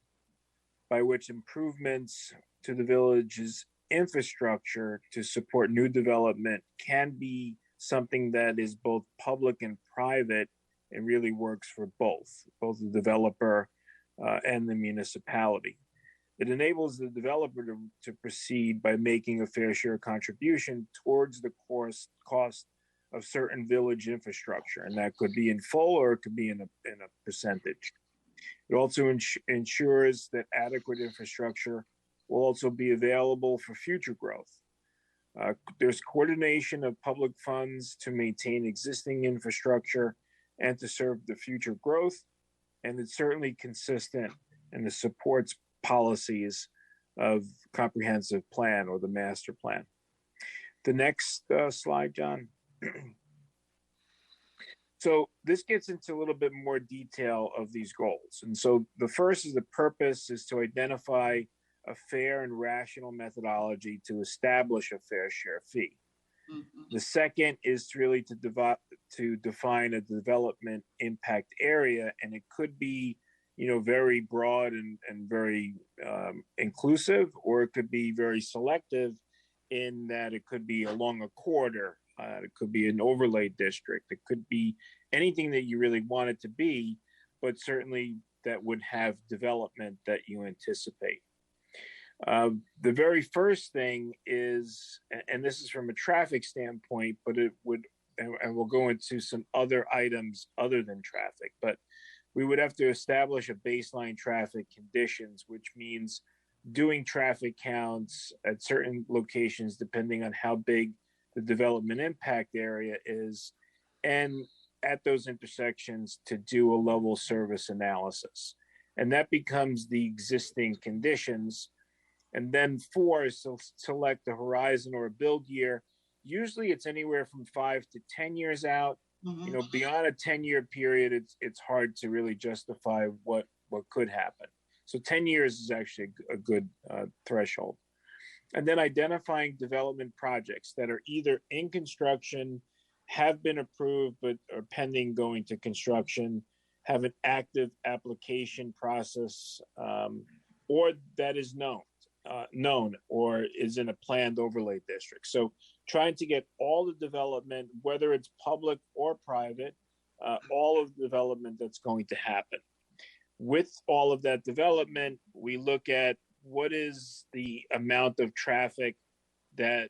by which improvements to the village's infrastructure to support new development can be something that is both public and private and really works for both the developer and the municipality. It enables the developer to proceed by making a fair share contribution towards the cost of certain village infrastructure, and that could be in full or it could be in a percentage. It also ensures that adequate infrastructure will also be available for future growth. There's coordination of public funds to maintain existing infrastructure and to serve the future growth. and it's certainly consistent and it supports policies of comprehensive plan or the master plan. The next slide, John. So this gets into a little bit more detail of these goals. And so the first is the purpose is to identify a fair and rational methodology to establish a fair share fee. The second is really to define a development impact area, and it could be, very broad and very inclusive, or it could be very selective in that it could be along a corridor, it could be an overlay district, it could be anything that you really want it to be, but certainly that would have development that you anticipate. The very first thing is, and this is from a traffic standpoint, but it would, and we'll go into some other items other than traffic, but we would have to establish a baseline traffic conditions, which means doing traffic counts at certain locations, depending on how big the development impact area is, and at those intersections to do a level service analysis. And that becomes the existing conditions. And then 4 is to select the horizon or a build year. Usually it's anywhere from 5 to 10 years out. Beyond a 10-year period, it's hard to really justify what could happen. So 10 years is actually a good threshold. And then identifying development projects that are either in construction, have been approved, but are pending going to construction, have an active application process, or that is known or is in a planned overlay district. So trying to get all the development, whether it's public or private, all of the development that's going to happen. With all of that development, we look at what is the amount of traffic that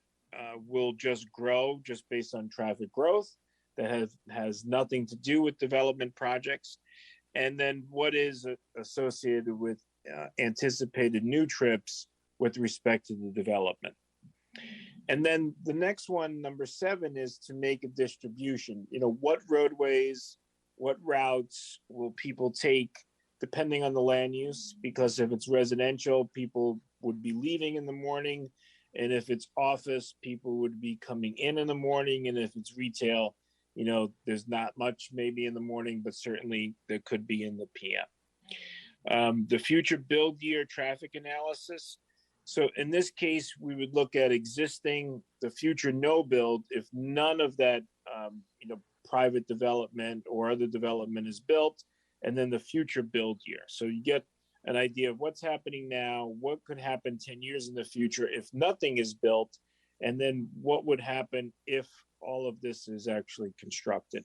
will just grow just based on traffic growth that has nothing to do with development projects. And then what is associated with anticipated new trips with respect to the development. And then the next one, number 7, is to make a distribution. What roadways, what routes will people take depending on the land use? Because if it's residential, people would be leaving in the morning. And if it's office, people would be coming in the morning. And if it's retail, there's not much maybe in the morning, but certainly there could be in the PM. The future build year traffic analysis. So in this case, we would look at the future no build if none of that, private development or other development is built, and then the future build year. So you get an idea of what's happening now, what could happen 10 years in the future if nothing is built, and then what would happen if all of this is actually constructed.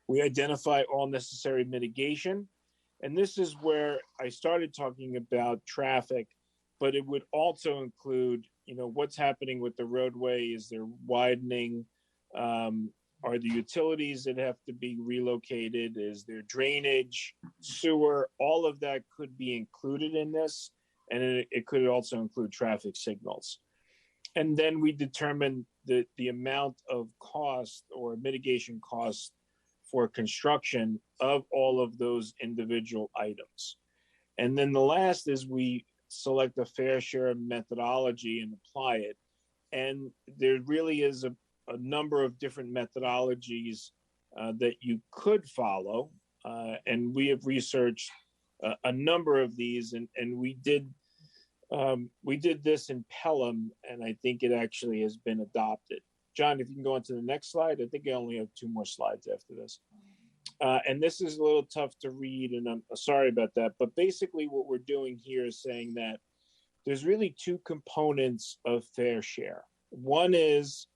We identify all necessary mitigation, and this is where I started talking about traffic, but it would also include, what's happening with the roadway. Is there widening? Are the utilities that have to be relocated? Is there drainage, sewer? All of that could be included in this, and it could also include traffic signals. And then we determine the amount of cost or mitigation cost for construction of all of those individual items. And then the last is we select a fair share methodology and apply it. And there really is a number of different methodologies that you could follow. And we have researched a number of these, and we did this in Pelham, and I think it actually has been adopted. John, if you can go on to the next slide. I think I only have 2 more slides after this. And this is a little tough to read, and I'm sorry about that. But basically what we're doing here is saying that there's really 2 components of fair share. One is,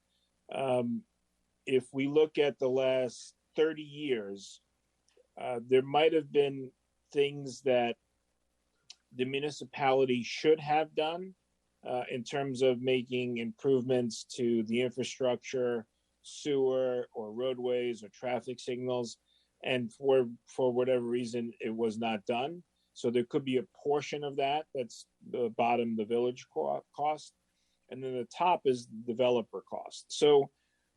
if we look at the last 30 years, there might have been things that the municipality should have done in terms of making improvements to the infrastructure, sewer or roadways or traffic signals. And for whatever reason, it was not done. So there could be a portion of that that's the bottom, the village cost. And then the top is the developer cost. So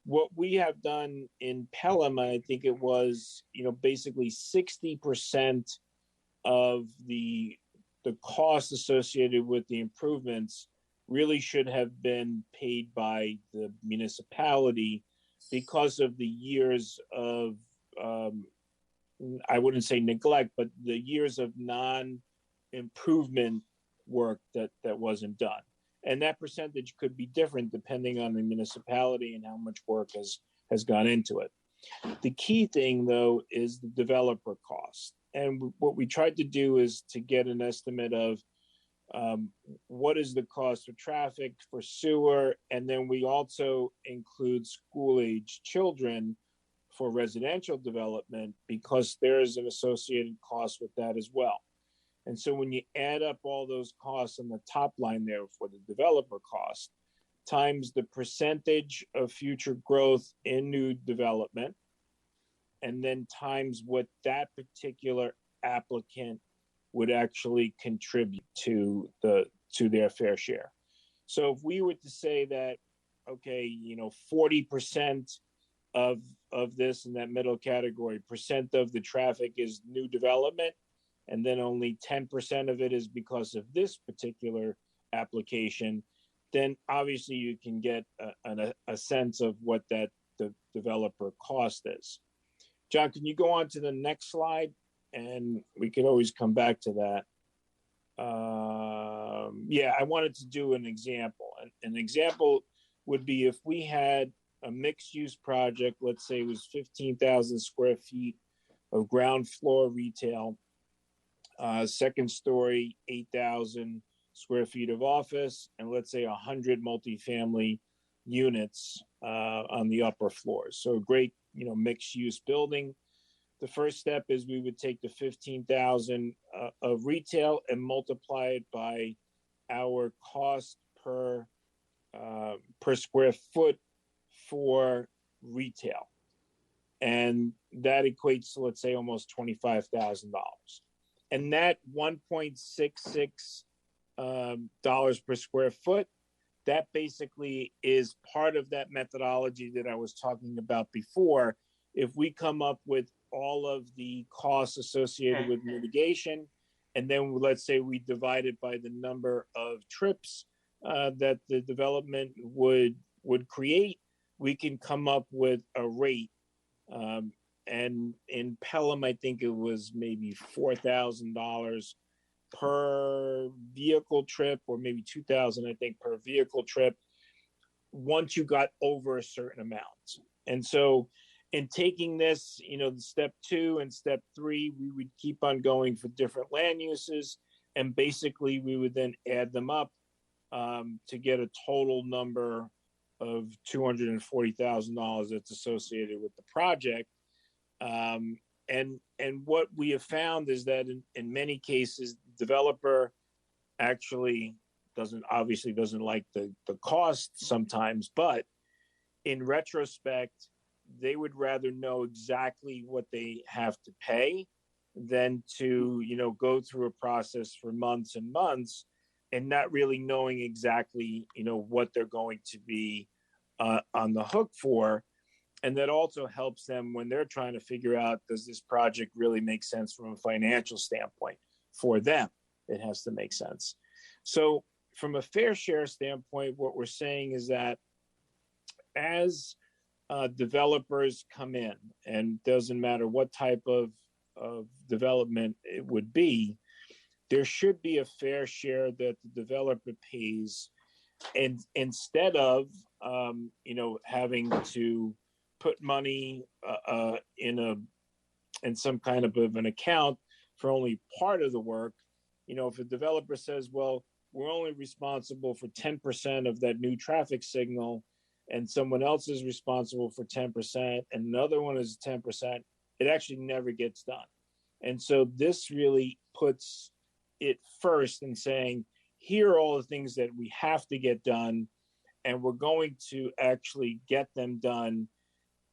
What we have done in Pelham, I think it was, basically 60% of the cost associated with the improvements really should have been paid by the municipality because of the years of, I wouldn't say neglect, but the years of non-improvement work that wasn't done. And that percentage could be different depending on the municipality and how much work has gone into it. The key thing, though, is the developer cost. And what we tried to do is to get an estimate of what is the cost for traffic, for sewer, and then we also include school-age children for residential development because there is an associated cost with that as well. And so when you add up all those costs on the top line there for the developer cost, times the percentage of future growth in new development, and then times what that particular applicant would actually contribute to their fair share. So if we were to say that, okay, 40% of this in that middle category, percent of the traffic is new development, and then only 10% of it is because of this particular application, then obviously you can get a sense of what that the developer cost is. John, can you go on to the next slide? And we could always come back to that. Yeah, I wanted to do an example. An example would be if we had a mixed-use project, let's say it was 15,000 square feet of ground floor retail, second story, 8,000 square feet of office, and let's say 100 multifamily units on the upper floors. So a great, mixed-use building. The first step is we would take the 15,000 of retail and multiply it by our cost per square foot for retail. And that equates to, let's say, almost $25,000. And that $1.66 per square foot, that basically is part of that methodology that I was talking about before. If we come up with all of the costs associated with mitigation, and then let's say we divide it by the number of trips that the development would create, we can come up with a rate. And in Pelham, I think it was maybe $4,000 per vehicle trip, or maybe $2,000, I think, per vehicle trip, once you got over a certain amount. And so in taking this, the step 2 and step 3, we would keep on going for different land uses. And basically we would then add them up to get a total number of $240,000 that's associated with the project. And what we have found is that in many cases, the developer actually doesn't like the cost sometimes, but in retrospect, they would rather know exactly what they have to pay than to, go through a process for months and months and not really knowing exactly, what they're going to be on the hook for. And that also helps them when they're trying to figure out, does this project really make sense from a financial standpoint? For them, it has to make sense. So from a fair share standpoint, what we're saying is that as developers come in, and doesn't matter what type of development it would be, there should be a fair share that the developer pays. And instead of, having to put money in some kind of an account for only part of the work, if a developer says, well, we're only responsible for 10% of that new traffic signal, and someone else is responsible for 10%, and another one is 10%, it actually never gets done. And so this really puts it first in saying, here are all the things that we have to get done, and we're going to actually get them done.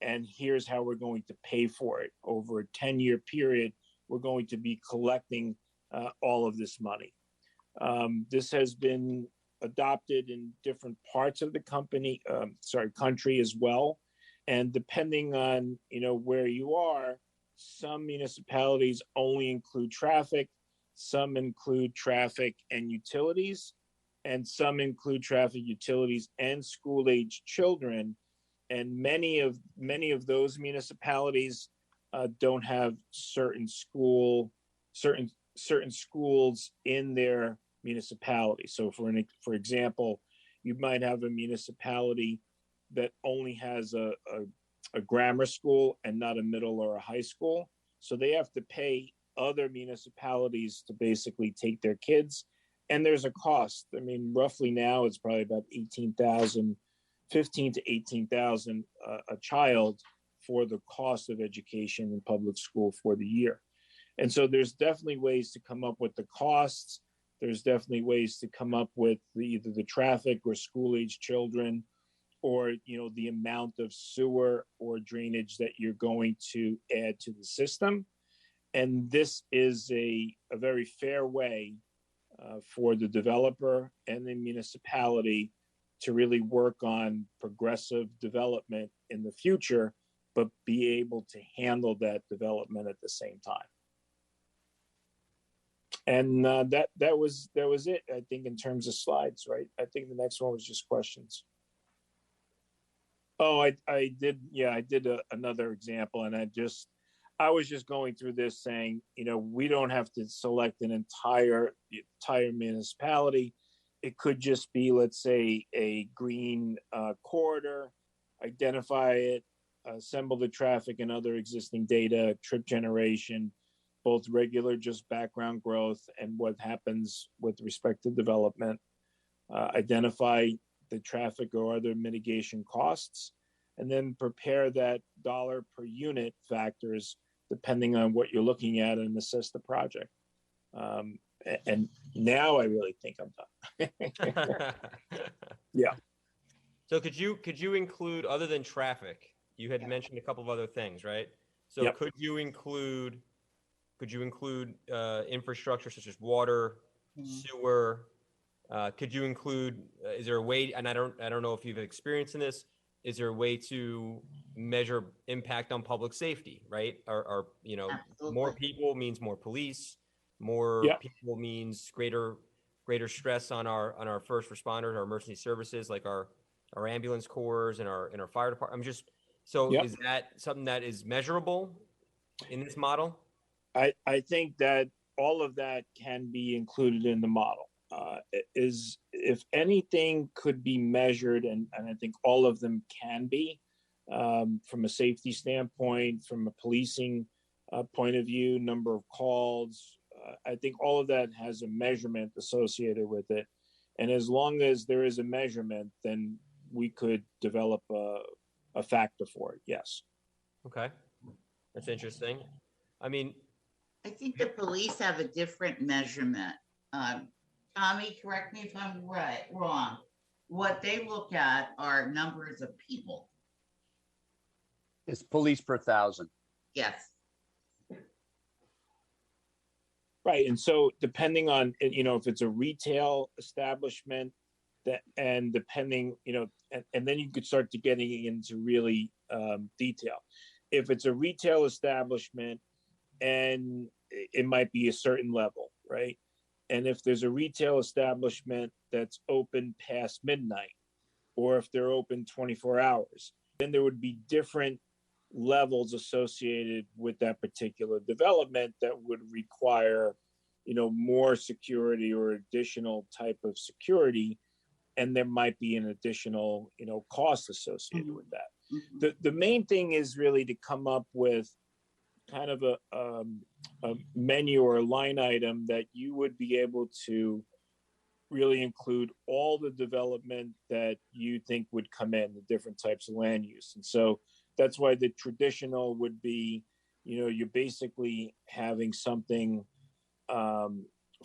And here's how we're going to pay for it. Over a 10-year period, we're going to be collecting all of this money. This has been adopted in different parts of the country as well. And depending on, where you are, some municipalities only include traffic, some include traffic and utilities, and some include traffic, utilities, and school-age children. And many of those municipalities don't have certain schools in their municipality. So for example, you might have a municipality that only has a grammar school and not a middle or a high school. So they have to pay other municipalities to basically take their kids. And there's a cost. I mean, roughly now it's probably about 15 to 18,000 a child for the cost of education in public school for the year. And so there's definitely ways to come up with the costs. There's definitely ways to come up with either the traffic or school-age children, or the amount of sewer or drainage that you're going to add to the system. And this is a very fair way for the developer and the municipality to really work on progressive development in the future, but be able to handle that development at the same time. And that was it, I think, in terms of slides, right? I think the next one was just questions. Oh, I did another example, and I was just going through this saying, we don't have to select an entire municipality. It could just be, let's say, a green corridor, identify it, assemble the traffic and other existing data, trip generation, both regular, just background growth, and what happens with respect to development, identify the traffic or other mitigation costs, and then prepare that dollar per unit factors depending on what you're looking at and assess the project. And now I really think I'm done. Yeah. So could you include, other than traffic, you had mentioned a couple of other things, right? So Yep. could you include infrastructure such as water, sewer? Could you include? Is there a way? And I don't know if you've experienced in this. Is there a way to measure impact on public safety? Right? Or more people means more police. More people means greater stress on our first responders, our emergency services, like our ambulance corps and our fire department. Is that something that is measurable in this model? I think that all of that can be included in the model. Is if anything could be measured, and I think all of them can be, from a safety standpoint, from a policing point of view, number of calls. I think all of that has a measurement associated with it. And as long as there is a measurement, then we could develop a factor for it. Yes. Okay. That's interesting. I mean, I think the police have a different measurement. Tommy, correct me if I'm wrong. What they look at are numbers of people. It's police per 1,000. Yes. Right. And so depending on, if it's a retail establishment, and depending, and then you could start to getting into really detail. If it's a retail establishment, and it might be a certain level, right? And if there's a retail establishment that's open past midnight, or if they're open 24 hours, then there would be different levels associated with that particular development that would require, more security or additional type of security. And there might be an additional, cost associated with that. The main thing is really to come up with kind of a menu or a line item that you would be able to really include all the development that you think would come in, the different types of land use. And so that's why the traditional would be, you're basically having something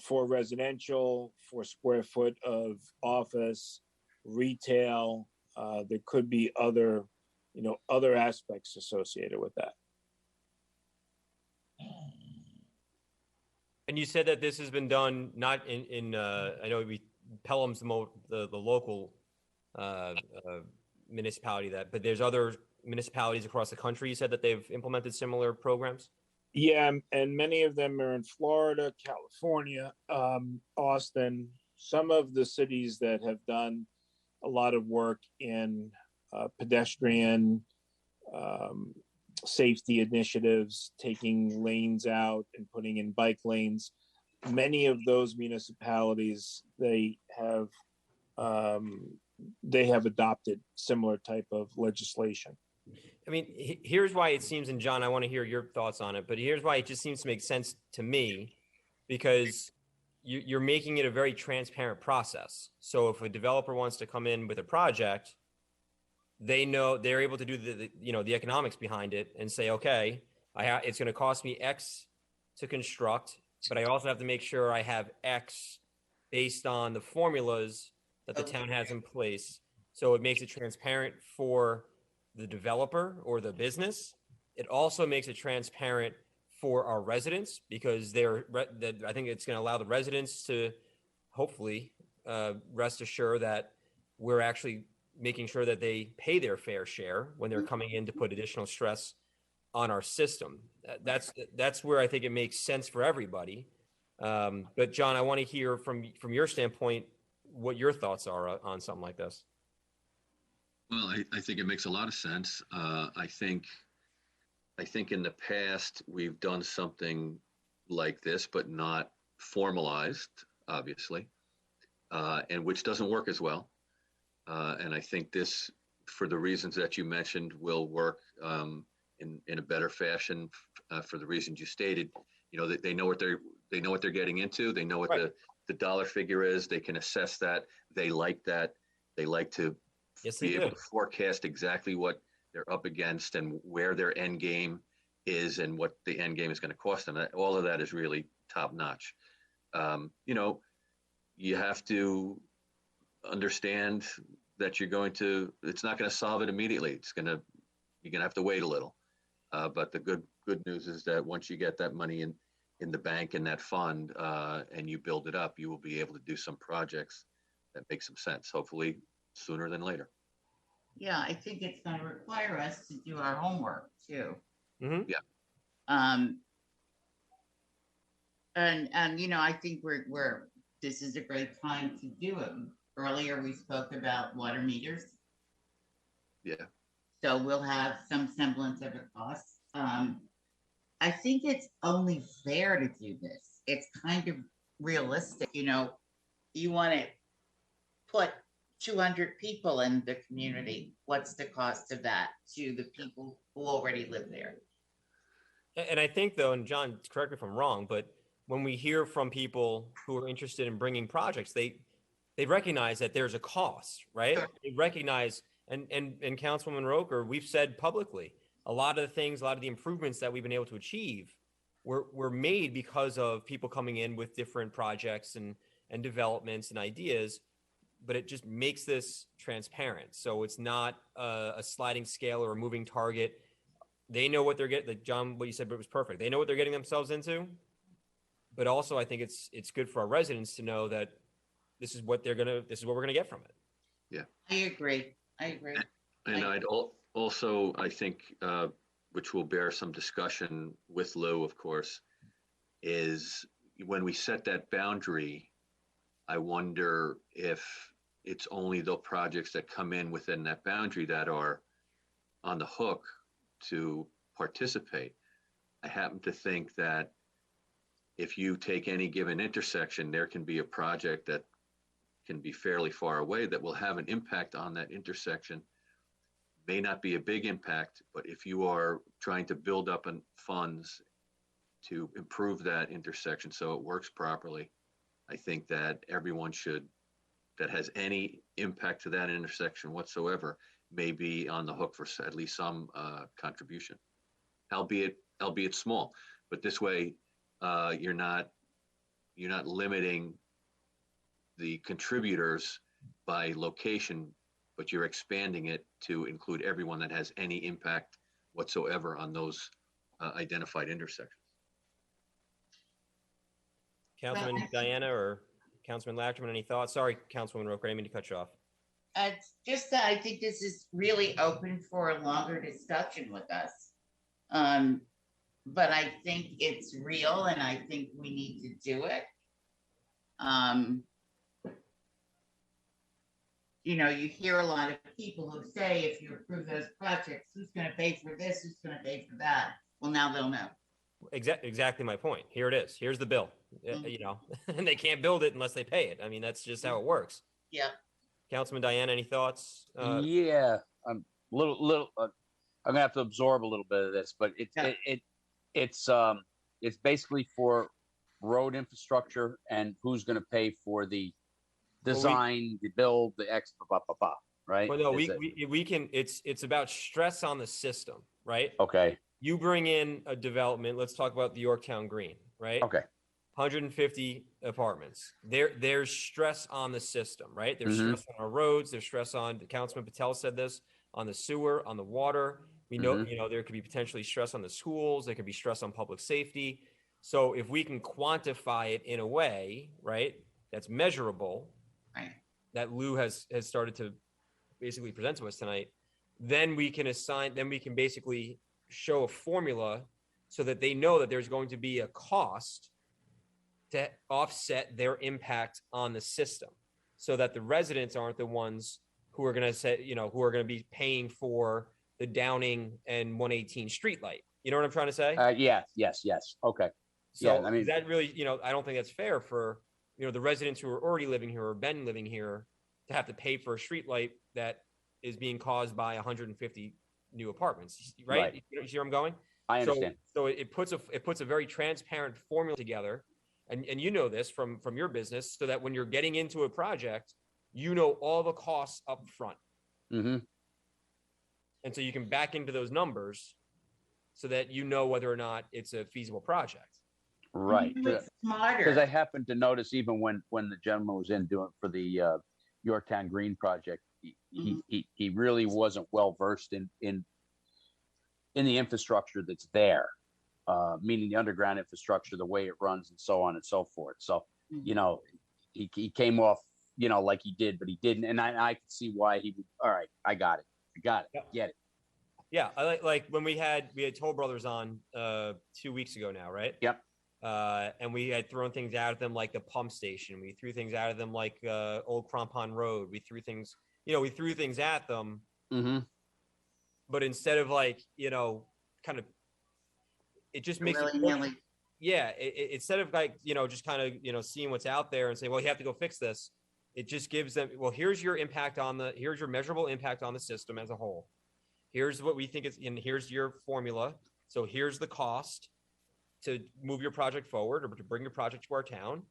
for residential, for square foot of office, retail. There could be other aspects associated with that. And you said that this has been done not in I know Pelham's the local municipality but there's other municipalities across the country, you said that they've implemented similar programs? Yeah, and many of them are in Florida, California, Austin, some of the cities that have done a lot of work in pedestrian safety initiatives, taking lanes out and putting in bike lanes. Many of those municipalities, they have adopted similar type of legislation. I mean, here's why it seems, and John, I want to hear your thoughts on it, but here's why it just seems to make sense to me, because you're making it a very transparent process. So if a developer wants to come in with a project, they know they're able to do the economics behind it and say, okay, it's going to cost me X to construct, but I also have to make sure I have X based on the formulas that the town has in place. So it makes it transparent for the developer or the business. It also makes it transparent for our residents, because I think it's going to allow the residents to hopefully rest assured that we're actually making sure that they pay their fair share when they're coming in to put additional stress on our system. That's where I think it makes sense for everybody. But John, I want to hear from your standpoint what your thoughts are on something like this. Well, I think it makes a lot of sense. I think in the past we've done something like this, but not formalized, obviously, and which doesn't work as well. And I think this, for the reasons that you mentioned, will work in a better fashion for the reasons you stated. You know, they know what they're getting into. They know what the dollar figure is. They can assess that. They like that. They like to be able to forecast exactly what they're up against and where their end game is and what the end game is going to cost them. All of that is really top notch. You know, you have to understand that it's not going to solve it immediately. You're going to have to wait a little. But the good news is that once you get that money in the bank in that fund and you build it up, you will be able to do some projects that make some sense, hopefully sooner than later. Yeah, I think it's going to require us to do our homework too. Mm-hmm. Yeah. And you know, I think this is a great time to do it. Earlier we spoke about water meters. Yeah. So we'll have some semblance of a cost. I think it's only fair to do this. It's kind of realistic. You know, you want to put 200 people in the community. What's the cost of that to the people who already live there? And I think, though, and John, correct me if I'm wrong, but when we hear from people who are interested in bringing projects, they recognize that there's a cost, right? Sure. They recognize, and Councilwoman Roker, we've said publicly, a lot of the improvements that we've been able to achieve were made because of people coming in with different projects and developments and ideas, but it just makes this transparent. So it's not a sliding scale or a moving target. They know what they're getting. Like John, what you said, but it was perfect. They know what they're getting themselves into. But also, I think it's good for our residents to know that this is what we're gonna get from it. Yeah, I agree. And I'd also, I think, which will bear some discussion with Lou, of course, is when we set that boundary, I wonder if it's only the projects that come in within that boundary that are on the hook to participate. I happen to think that if you take any given intersection, there can be a project that can be fairly far away that will have an impact on that intersection. May not be a big impact, but if you are trying to build up funds to improve that intersection so it works properly, I think that everyone that has any impact to that intersection whatsoever may be on the hook for at least some contribution, albeit small. But this way, you're not limiting the contributors by location, but you're expanding it to include everyone that has any impact whatsoever on those identified intersections. Councilman Diana or Councilman Lachman, any thoughts? Sorry, Councilwoman Roker, I didn't mean to cut you off. It's just that I think this is really open for a longer discussion with us. But I think it's real and I think we need to do it. You know, you hear a lot of people who say, if you approve those projects, who's going to pay for this? Who's going to pay for that? Well, now they'll know. Exactly my point. Here it is. Here's the bill. You know, and they can't build it unless they pay it. I mean, that's just how it works. Yeah. Councilman Diane, any thoughts? Yeah, I'm I'm gonna have to absorb a little bit of this, but it's basically for road infrastructure and who's going to pay for the design, the build, the right? Well, no, we can. It's about stress on the system, right? Okay. You bring in a development. Let's talk about the Yorktown Green, right? Okay. 150 apartments. There's stress on the system, right? There's stress on our roads. There's stress on. Councilman Patel said this, on the sewer, on the water. We know, you know, there could be potentially stress on the schools. There could be stress on public safety. So if we can quantify it in a way, right, that's measurable, right, that Lou has started to basically present to us tonight, then we can basically show a formula so that they know that there's going to be a cost to offset their impact on the system, so that the residents aren't the ones who are going to say, you know, who are going to be paying for the Downing and 118 street light. You know what I'm trying to say? Yes. Okay. So yeah, I mean, that really, you know, I don't think that's fair for, you know, the residents who are already living here or been living here to have to pay for a street light that is being caused by 150 new apartments, right? You see where I'm going? I understand. So it puts a very transparent formula together, and you know this from your business, so that when you're getting into a project, you know all the costs up front. And so you can back into those numbers so that you know whether or not it's a feasible project. Right. Smarter. Because I happened to notice even when the gentleman was in doing for the Yorktown Green project, he really wasn't well versed in the infrastructure that's there, meaning the underground infrastructure, the way it runs, and so on and so forth. So, you know, he came off, you know, like he did, but he didn't, and I could see why he would. All right, I got it. Get it. Yeah, I like when we had Toll Brothers on 2 weeks ago now, right? Yep. And we had thrown things out at them like the pump station. We threw things out at them like Old Crampon Road. We threw things at them. But instead of like, you know, kind of, it just makes it, instead of like, you know, just kind of, you know, seeing what's out there and saying, well, you have to go fix this. It just gives them, well, here's your measurable impact on the system as a whole. Here's what we think is, and here's your formula. So here's the cost to move your project forward or to bring your project to our town.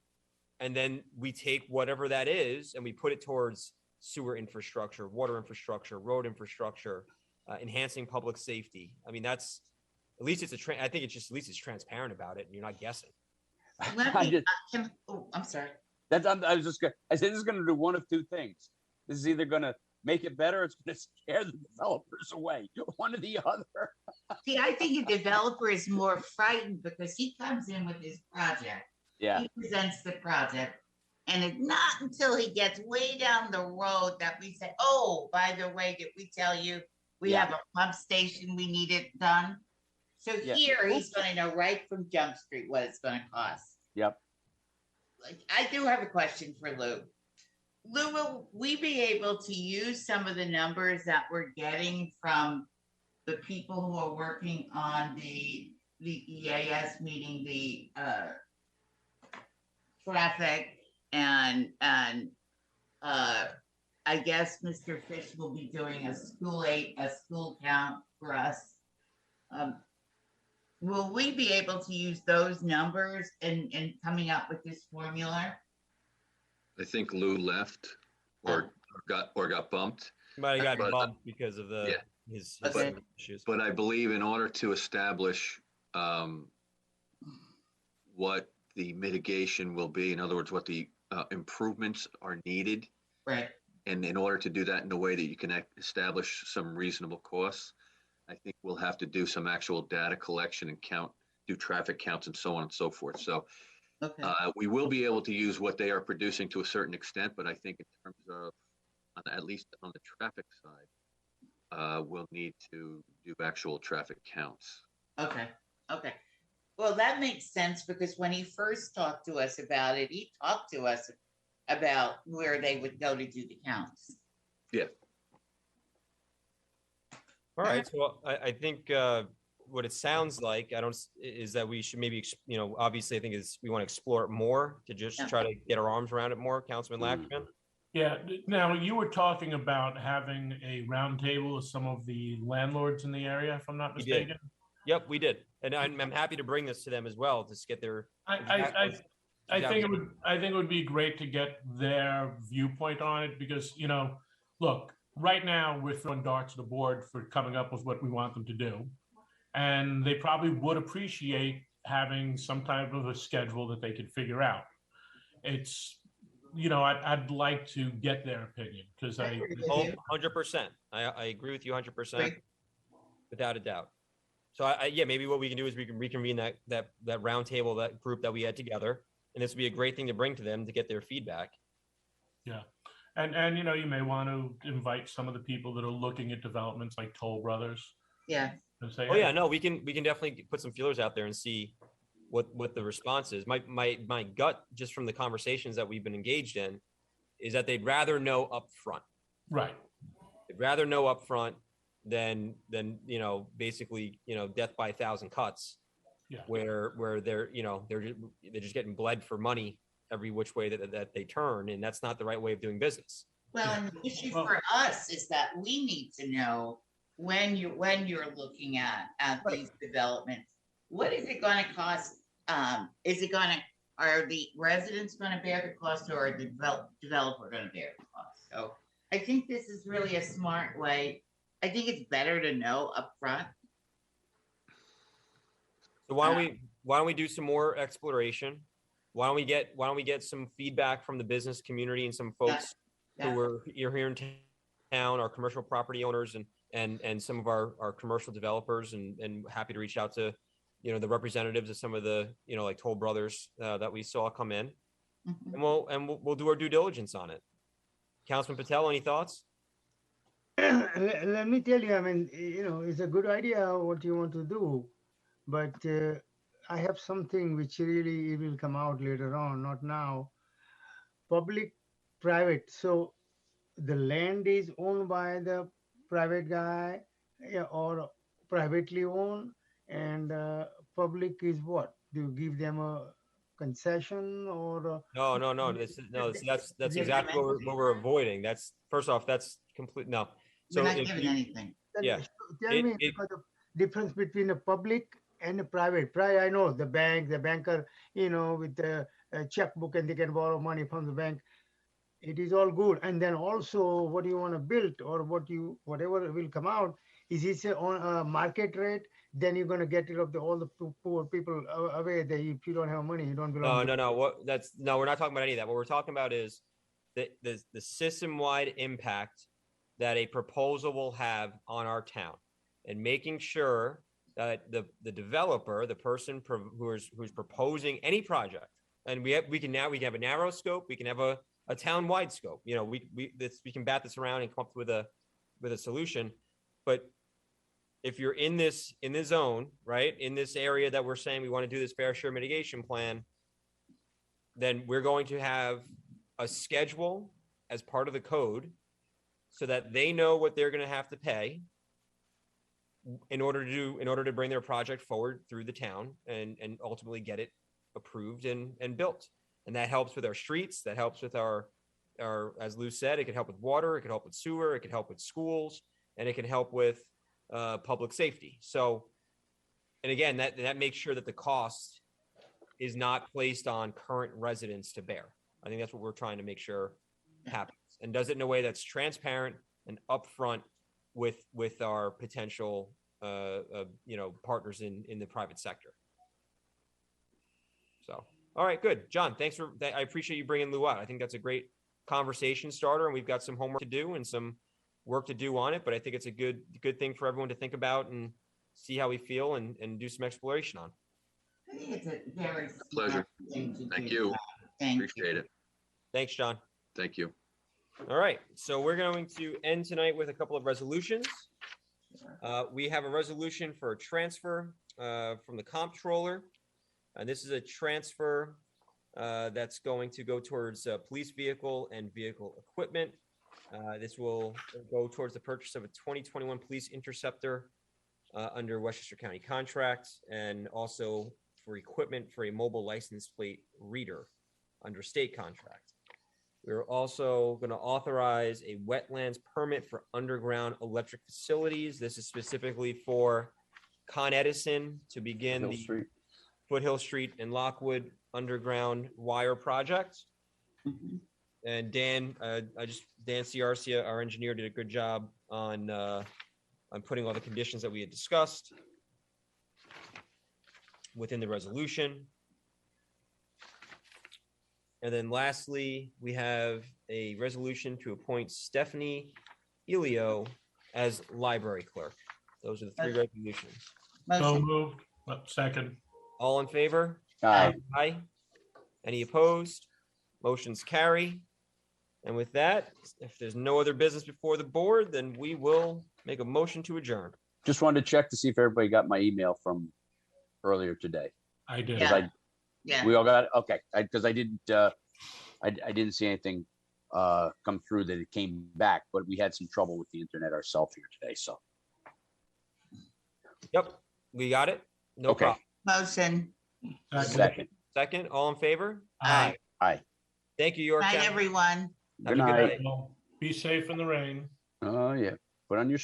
And then we take whatever that is and we put it towards sewer infrastructure, water infrastructure, road infrastructure, enhancing public safety. I mean, that's, at least I think it's just, at least it's transparent about it and you're not guessing. I'm sorry. I said this is going to do one of two things. This is either going to make it better, or it's going to scare the developers away. One or the other. See, I think a developer is more frightened because he comes in with his project. Yeah. He presents the project. And it's not until he gets way down the road that we say, oh, by the way, did we tell you we have a pump station, we need it done? So here he's going to know right from Jump Street what it's going to cost. Yep. Like, I do have a question for Lou. Lou, will we be able to use some of the numbers that we're getting from the people who are working on the EAS, meeting the traffic and I guess Mr. Fish will be doing a school count for us. Will we be able to use those numbers in coming up with this formula? I think Lou left or got bumped. Might have gotten bumped because of his issues. But I believe in order to establish what the mitigation will be, in other words, what the improvements are needed, right? And in order to do that in a way that you can establish some reasonable costs, I think we'll have to do some actual data collection and do traffic counts and so on and so forth. So we will be able to use what they are producing to a certain extent, but I think in terms of at least on the traffic side, we'll need to do actual traffic counts. Okay, okay. Well, that makes sense because when he first talked to us about it, he talked to us about where they would go to do the counts. Yeah. All right. So I think what it sounds like, is that we should maybe, obviously I think we want to explore it more to just try to get our arms around it more, Councilman Lachman. Yeah, now you were talking about having a roundtable with some of the landlords in the area, if I'm not mistaken. Yep, we did. And I'm happy to bring this to them as well, to get their. I think it would be great to get their viewpoint on it because, look, right now we're throwing darts at the board for coming up with what we want them to do. And they probably would appreciate having some type of a schedule that they could figure out. It's, I'd like to get their opinion because 100%. I agree with you 100%, without a doubt. So maybe what we can do is we can reconvene that roundtable, that group that we had together, and this would be a great thing to bring to them to get their feedback. Yeah, and you may want to invite some of the people that are looking at developments like Toll Brothers. Yeah. Say, we can definitely put some feelers out there and see what the response is. My gut, just from the conversations that we've been engaged in, is that they'd rather know up front. Right. They'd rather know up front than basically death by 1,000 cuts. Yeah. Where they're just getting bled for money every which way that they turn, and that's not the right way of doing business. Well, and the issue for us is that we need to know when you're looking at these developments, what is it going to cost? Are the residents going to bear the cost, or are the developer going to bear the cost? So I think this is really a smart way. I think it's better to know up front. So why don't we do some more exploration? Why don't we get some feedback from the business community and some folks who are here in town, our commercial property owners and some of our commercial developers, and happy to reach out to the representatives of some of the like Toll Brothers that we saw come in, and we'll do our due diligence on it. Councilman Patel, any thoughts? Let me tell you, I mean, it's a good idea what you want to do, but I have something which really will come out later on, not now. Public, private. So the land is owned by the private guy or privately owned, and public is what? Do you give them a concession or? No. That's exactly what we're avoiding. That's first off, that's complete. No. So we're not giving anything. Yeah. Tell me the difference between a public and a private. I know the banker, with the checkbook, and they can borrow money from the bank. It is all good. And then also what you want to build or whatever will come out, is this on a market rate? Then you're going to get rid of all the poor people away. That if you don't have money, you don't belong. No. We're not talking about any of that. What we're talking about is the system-wide impact that a proposal will have on our town, and making sure that the developer, the person who's proposing any project, and we can have a narrow scope, we can have a town-wide scope. We can bat this around and come up with a solution. But if you're in this zone, right, in this area that we're saying we want to do this fair share mitigation plan, then we're going to have a schedule as part of the code so that they know what they're going to have to pay in order to bring their project forward through the town and ultimately get it approved and built. And that helps with our streets. That helps with our, as Lou said, it could help with water, it could help with sewer, it could help with schools, and it can help with public safety. So, and again, that makes sure that the cost is not placed on current residents to bear. I think that's what we're trying to make sure happens, and does it in a way that's transparent and upfront with our potential partners in the private sector. So, all right, good. John, thanks for that. I appreciate you bringing Lou out. I think that's a great conversation starter, and we've got some homework to do and some work to do on it, but I think it's a good thing for everyone to think about and see how we feel and do some exploration on. I think it's a very pleasure. Thank you. Appreciate it. Thanks, John. Thank you. All right, so we're going to end tonight with a couple of resolutions. We have a resolution for a transfer from the comptroller. And this is a transfer that's going to go towards police vehicle and vehicle equipment. This will go towards the purchase of a 2021 police interceptor under Westchester County contract, and also for equipment for a mobile license plate reader under state contract. We're also going to authorize a wetlands permit for underground electric facilities. This is specifically for Con Edison to begin the Foothill Street and Lockwood underground wire project. And Dan, Dan Ciarcia, our engineer, did a good job on putting all the conditions that we had discussed within the resolution. And then lastly, we have a resolution to appoint Stephanie Elio as library clerk. Those are the three resolutions. So moved. Second. All in favor? Aye. Aye. Any opposed? Motions carry. And with that, if there's no other business before the board, then we will make a motion to adjourn. Just wanted to check to see if everybody got my email from earlier today. I did. Yeah. We all got it? Okay. Because I didn't see anything come through that it came back, but we had some trouble with the internet ourselves here today. So. Yep, we got it. No Okay. problem. Motion. Second. Second, all in favor? Aye. Aye. Thank you, Yorktown. Night, everyone. Have Good a night. Be safe in the rain. Oh, yeah. Put on your